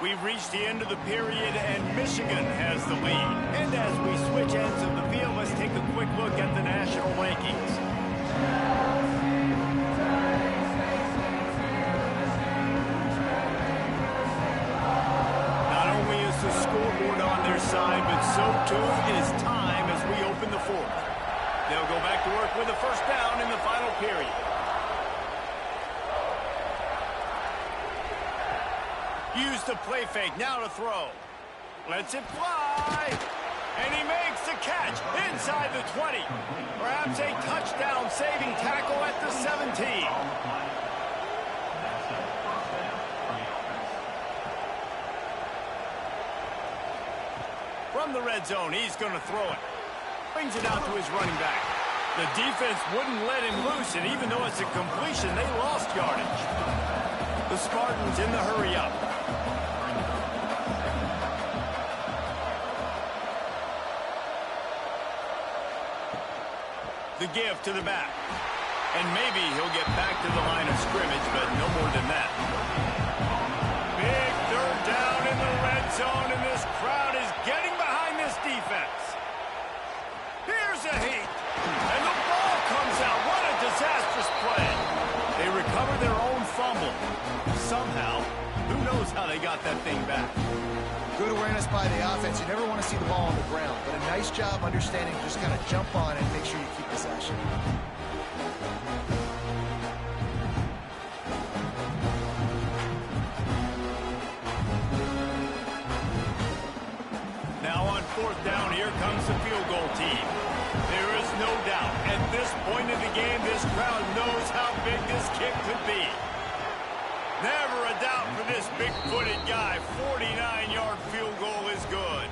We've reached the end of the period, and Michigan has the lead. And as we switch ends of the field, let's take a quick look at the national rankings. Not only is the scoreboard on their side, but so too is time as we open the 4th. They'll go back to work with a 1st down in the final period. Use the play fake, now to throw. Lets it fly. And he makes the catch inside the 20. Perhaps a touchdown-saving tackle at the 17. From the red zone, he's going to throw it. Brings it out to his running back. The defense wouldn't let him loose, and even though it's a completion, they lost yardage. The Spartans in the hurry-up. The give to the back. And maybe he'll get back to the line of scrimmage, but no more than that. Big 3rd down in the red zone, and this crowd is getting behind this defense. Here's a heat. And the ball comes out. What a disastrous play. They recover their own fumble. Somehow, who knows how they got that thing back. Good awareness by the offense. You never want to see the ball on the ground, but a nice job understanding to just kind of jump on and make sure you keep possession. Now on 4th down, here comes the field goal team. There is no doubt, at this point in the game, this crowd knows how big this kick could be. Never a doubt for this big-footed guy. 49-yard field goal is good.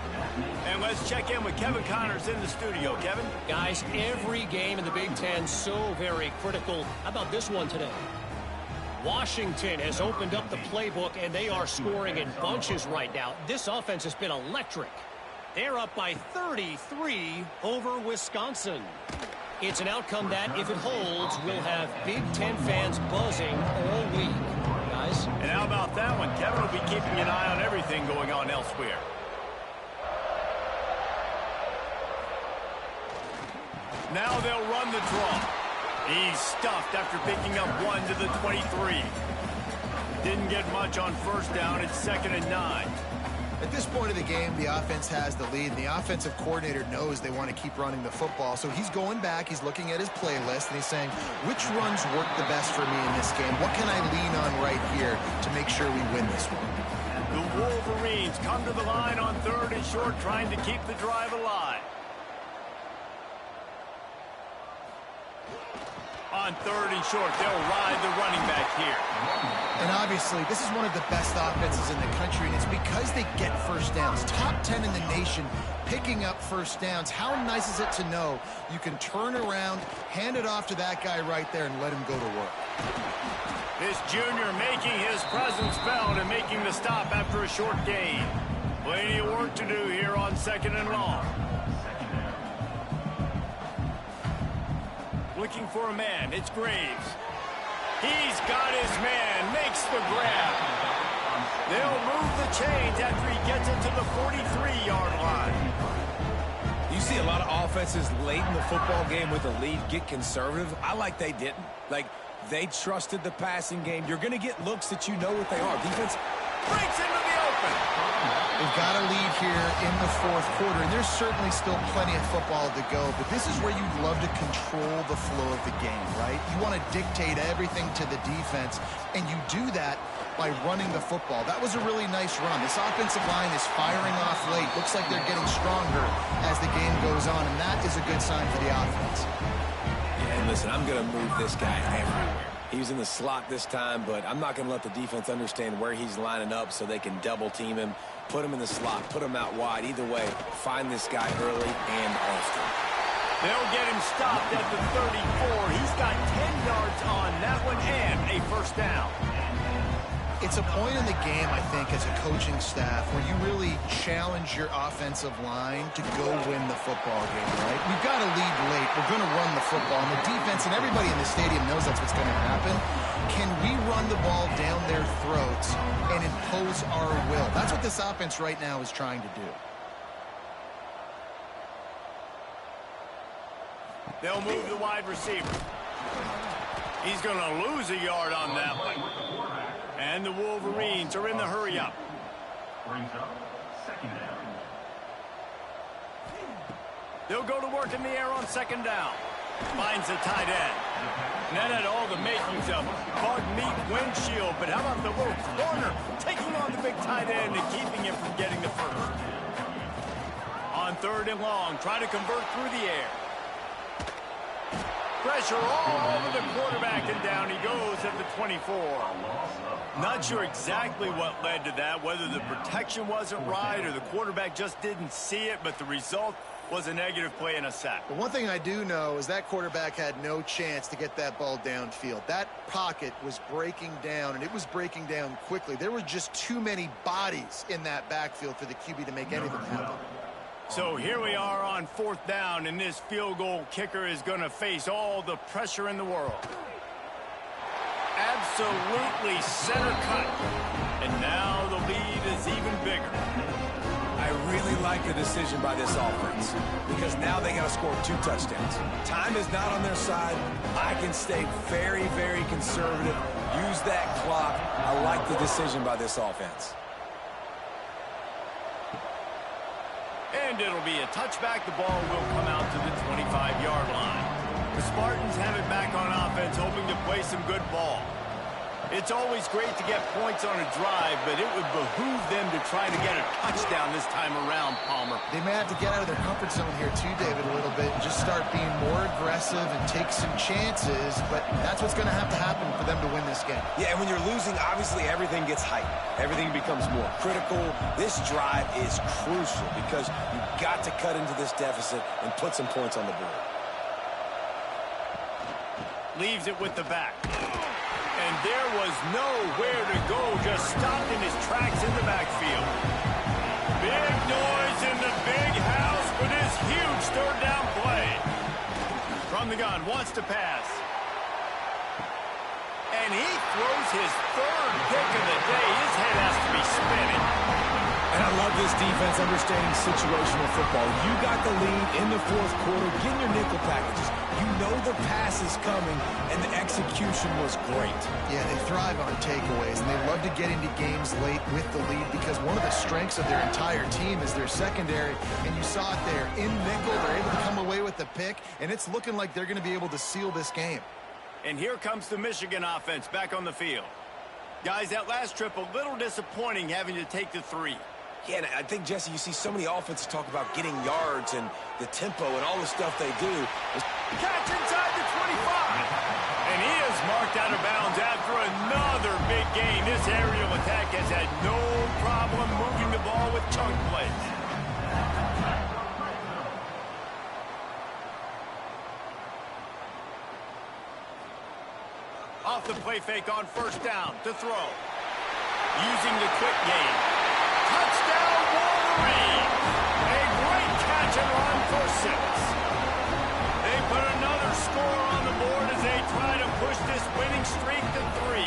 And let's check in with Kevin Connors in the studio. Kevin? Guys, every game in the Big Ten so very critical. How about this one today? Washington has opened up the playbook, and they are scoring in bunches right now. This offense has been electric. They're up by 33 over Wisconsin. It's an outcome that, if it holds, will have Big Ten fans buzzing all week. Guys? And how about that one? Kevin will be keeping an eye on everything going on elsewhere. Now they'll run the draw. He's stuffed after picking up 1 to the 23. Didn't get much on 1st down. It's 2nd and 9. At this point of the game, the offense has the lead, and the offensive coordinator knows they want to keep running the football. So he's going back, he's looking at his playlist, and he's saying, which runs work the best for me in this game? What can I lean on right here to make sure we win this one? The Wolverines come to the line on 3rd and short, trying to keep the drive alive. On 3rd and short, they'll ride the running back here. And obviously, this is one of the best offenses in the country, and it's because they get first downs. Top 10 in the nation picking up first downs. How nice is it to know you can turn around, hand it off to that guy right there, and let him go to work. This junior making his presence felt and making the stop after a short gain. Plenty of work to do here on 2nd and long. Looking for a man. It's Graves. He's got his man. Makes the grab. They'll move the chains after he gets it to the 43-yard line. You see a lot of offenses late in the football game with a lead get conservative. I like they didn't. Like, they trusted the passing game. You're going to get looks that you know what they are. Defense Breaks into the open. They've got a lead here in the 4th quarter, and there's certainly still plenty of football to go, but this is where you'd love to control the flow of the game, right? You want to dictate everything to the defense, and you do that by running the football. That was a really nice run. This offensive line is firing off late. Looks like they're getting stronger as the game goes on, and that is a good sign for the offense. Yeah, and listen, I'm going to move this guy everywhere. He was in the slot this time, but I'm not going to let the defense understand where he's lining up so they can double-team him, put him in the slot, put him out wide. Either way, find this guy early and often. They'll get him stopped at the 34. He's got 10 yards on that one and a first down. It's a point in the game, I think, as a coaching staff where you really challenge your offensive line to go win the football game, right? We've got to lead late. We're going to run the football. And the defense and everybody in the stadium knows that's what's going to happen. Can we run the ball down their throats and impose our will? That's what this offense right now is trying to do. They'll move the wide receiver. He's going to lose a yard on that one. And the Wolverines are in the hurry-up. Brings up 2nd down. They'll go to work in the air on 2nd down. Finds the tight end. And that had all the makings of bug meat windshield. But how about the little corner taking on the big tight end and keeping him from getting the first? On 3rd and long, trying to convert through the air. Pressure all over the quarterback, and down he goes at the 24. Not sure exactly what led to that, whether the protection wasn't right or the quarterback just didn't see it, but the result was a negative play and a sack. But one thing I do know is that quarterback had no chance to get that ball downfield. That pocket was breaking down, and it was breaking down quickly. There were just too many bodies in that backfield for the QB to make anything happen. So here we are on 4th down, and this field goal kicker is going to face all the pressure in the world. Absolutely center cut. And now the lead is even bigger. I really like the decision by this offense because now they got to score 2 touchdowns. Time is not on their side. I can stay very, very conservative. Use that clock. I like the decision by this offense. And it'll be a touchback. The ball will come out to the 25-yard line. The Spartans have it back on offense, hoping to play some good ball. It's always great to get points on a drive, but it would behoove them to try to get a touchdown this time around, Palmer. They may have to get out of their comfort zone here too, David, a little bit, and just start being more aggressive and take some chances, but that's what's going to happen for them to win this game. Yeah, and when you're losing, obviously everything gets heightened. Everything becomes more critical. This drive is crucial because you've got to cut into this deficit and put some points on the board. Leaves it with the back. And there was nowhere to go, just stopped in his tracks in the backfield. Big noise in the big house for this huge 3rd down play. From the gun, wants to pass. And he throws his 3rd pick of the day. His head has to be spinning. And I love this defense understanding situational football. You got the lead in the 4th quarter. Get in your nickel packages. You know the pass is coming, and the execution was great. Yeah, they thrive on takeaways, and they love to get into games late with the lead because one of the strengths of their entire team is their secondary, and you saw it there. In nickel, they're able to come away with the pick, and it's looking like they're going to be able to seal this game. And here comes the Michigan offense back on the field. Guys, that last trip a little disappointing having to take the 3. Yeah, and I think, Jesse, you see so many offenses talk about getting yards and the tempo and all the stuff they do. Catch inside the 25. And he is marked out of bounds after another big gain. This aerial attack has had no problem moving the ball with chunk plays. Off the play fake on first down to throw. Using the quick game. Touchdown, Wolverines! A great catch and run for 6. They put another score on the board as they try to push this winning streak to 3.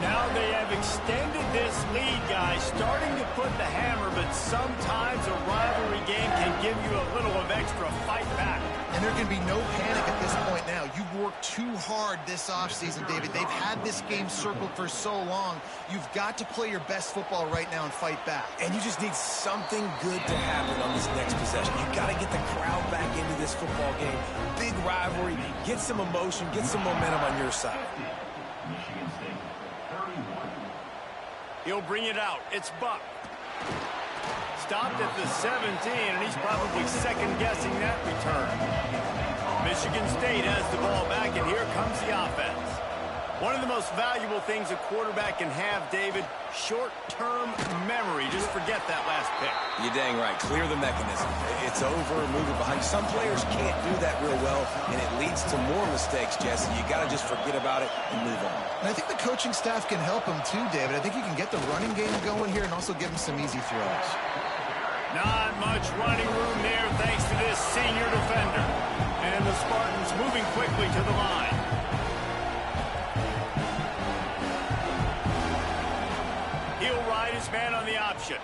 Now they have extended this lead, guys, starting to put the hammer, but sometimes a rivalry game can give you a little of extra fight back. And there can be no panic at this point now. You've worked too hard this offseason, David. They've had this game circled for so long. You've got to play your best football right now and fight back. And you just need something good to happen on this next possession. You got to get the crowd back into this football game. Big rivalry. Get some emotion. Get some momentum on your side. He'll bring it out. It's Buck. Stopped at the 17, and he's probably second-guessing that return. Michigan State has the ball back, and here comes the offense. One of the most valuable things a quarterback can have, David, short-term memory. Just forget that last pick. You're dang right. Clear the mechanism. It's over, move it behind. Some players can't do that real well, and it leads to more mistakes, Jesse. You got to just forget about it and move on. And I think the coaching staff can help him too, David. I think you can get the running game going here and also give him some easy throws. Not much running room there thanks to this senior defender. And the Spartans moving quickly to the line. He'll ride his man on the option.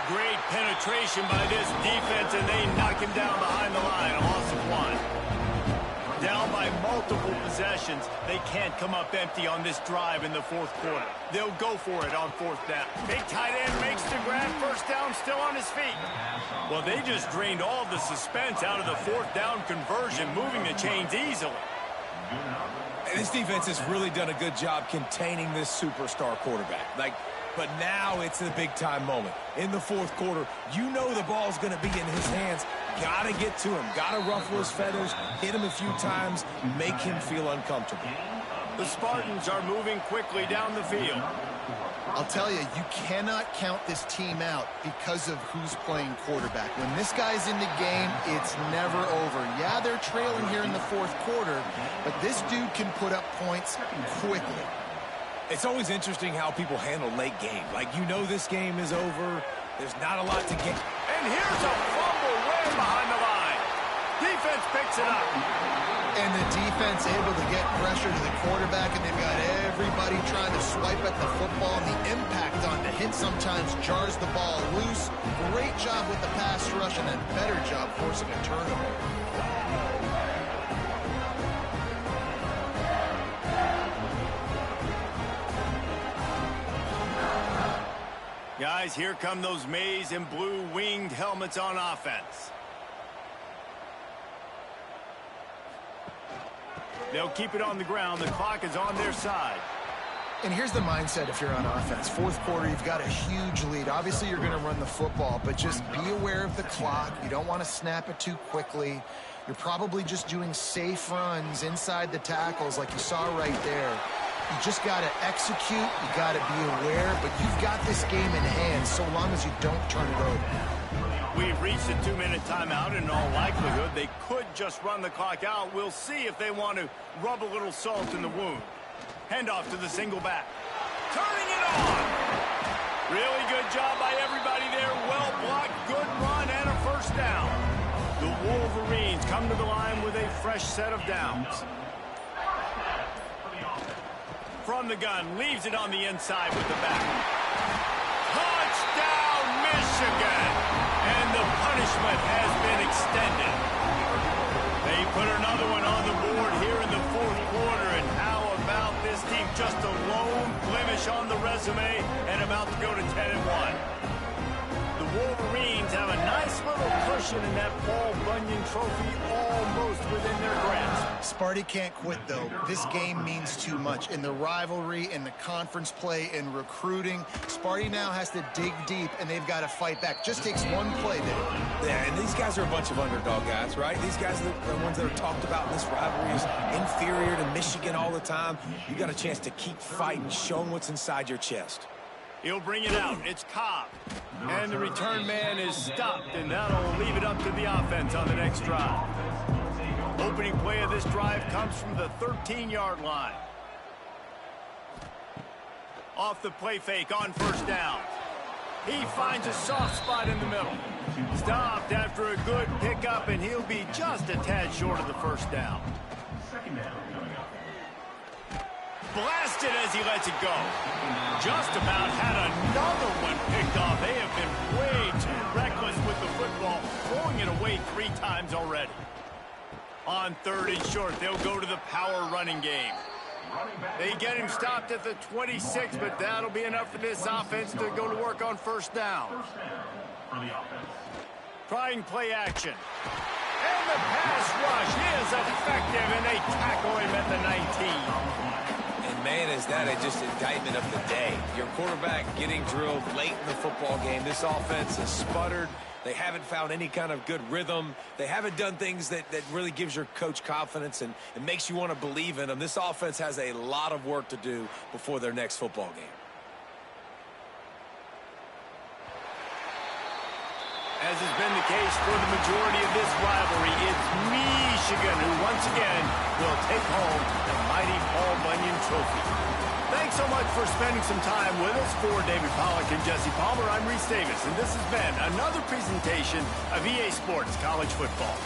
Great penetration by this defense, and they knock him down behind the line. A loss of 1. Down by multiple possessions. They can't come up empty on this drive in the 4th quarter. They'll go for it on 4th down. Big tight end makes the grab. First down, still on his feet. Well, they just drained all the suspense out of the 4th down conversion, moving the chains easily. This defense has really done a good job containing this superstar quarterback. But now it's a big-time moment. In the 4th quarter, you know the ball's going to be in his hands. Got to get to him. Got to ruffle his feathers, hit him a few times, make him feel uncomfortable. The Spartans are moving quickly down the field. I'll tell you, you cannot count this team out because of who's playing quarterback. When this guy's in the game, it's never over. Yeah, they're trailing here in the 4th quarter, but this dude can put up points quickly. It's always interesting how people handle late game. You know this game is over. There's not a lot to get. And here's a fumble way behind the line. Defense picks it up. And the defense able to get pressure to the quarterback, and they've got everybody trying to swipe at the football. And the impact on the hit sometimes jars the ball loose. Great job with the pass rush, and a better job forcing a turnover. Guys, here come those maize and blue winged helmets on offense. They'll keep it on the ground. The clock is on their side. And here's the mindset if you're on offense. 4th quarter, you've got a huge lead. Obviously, you're going to run the football, but just be aware of the clock. You don't want to snap it too quickly. You're probably just doing safe runs inside the tackles like you saw right there. You just got to execute. You got to be aware, but you've got this game in hand so long as you don't turn it over. We've reached a 2-minute timeout. In all likelihood, they could just run the clock out. We'll see if they want to rub a little salt in the wound. Handoff to the single back. Turning it on. Really good job by everybody there. Well blocked, good run, and a first down. The Wolverines come to the line with a fresh set of downs. From the gun, leaves it on the inside with the back. Touchdown, Michigan! And the punishment has been extended. They put another one on the board here in the 4th quarter, and how about this team? Just a lone blemish on the resume and about to go to 10-1. The Wolverines have a nice little cushion in that Paul Bunyan trophy almost within their grasp. Sparty can't quit, though. This game means too much. In the rivalry, in the conference play, in recruiting, Sparty now has to dig deep, and they've got to fight back. Just takes one play, Dave. Yeah, and these guys are a bunch of underdog guys, right? These guys are the ones that are talked about in this rivalry as inferior to Michigan all the time. You got a chance to keep fighting, showing what's inside your chest. He'll bring it out. It's Cobb. And the return man is stopped, and that'll leave it up to the offense on the next drive. Opening play of this drive comes from the 13-yard line. Off the play fake on first down. He finds a soft spot in the middle. Stopped after a good pickup, and he'll be just a tad short of the first down. Blasted as he lets it go. Just about had another one picked off. They have been way too reckless with the football, throwing it away 3 times already. On 3rd and short, they'll go to the power running game. They get him stopped at the 26, but that'll be enough for this offense to go to work on first down. Trying play action. And the pass rush is effective, and they tackle him at the 19. And man, is that just indictment of the day. Your quarterback getting drilled late in the football game. This offense has sputtered. They haven't found any kind of good rhythm. They haven't done things that really gives your coach confidence and makes you want to believe in them. This offense has a lot of work to do before their next football game. As has been the case for the majority of this rivalry, it's Michigan who once again will take home the mighty Paul Bunyan Trophy. Thanks so much for spending some time with us. For David Pollack and Jesse Palmer, I'm Reese Davis, and this has been another presentation of EA Sports College Football.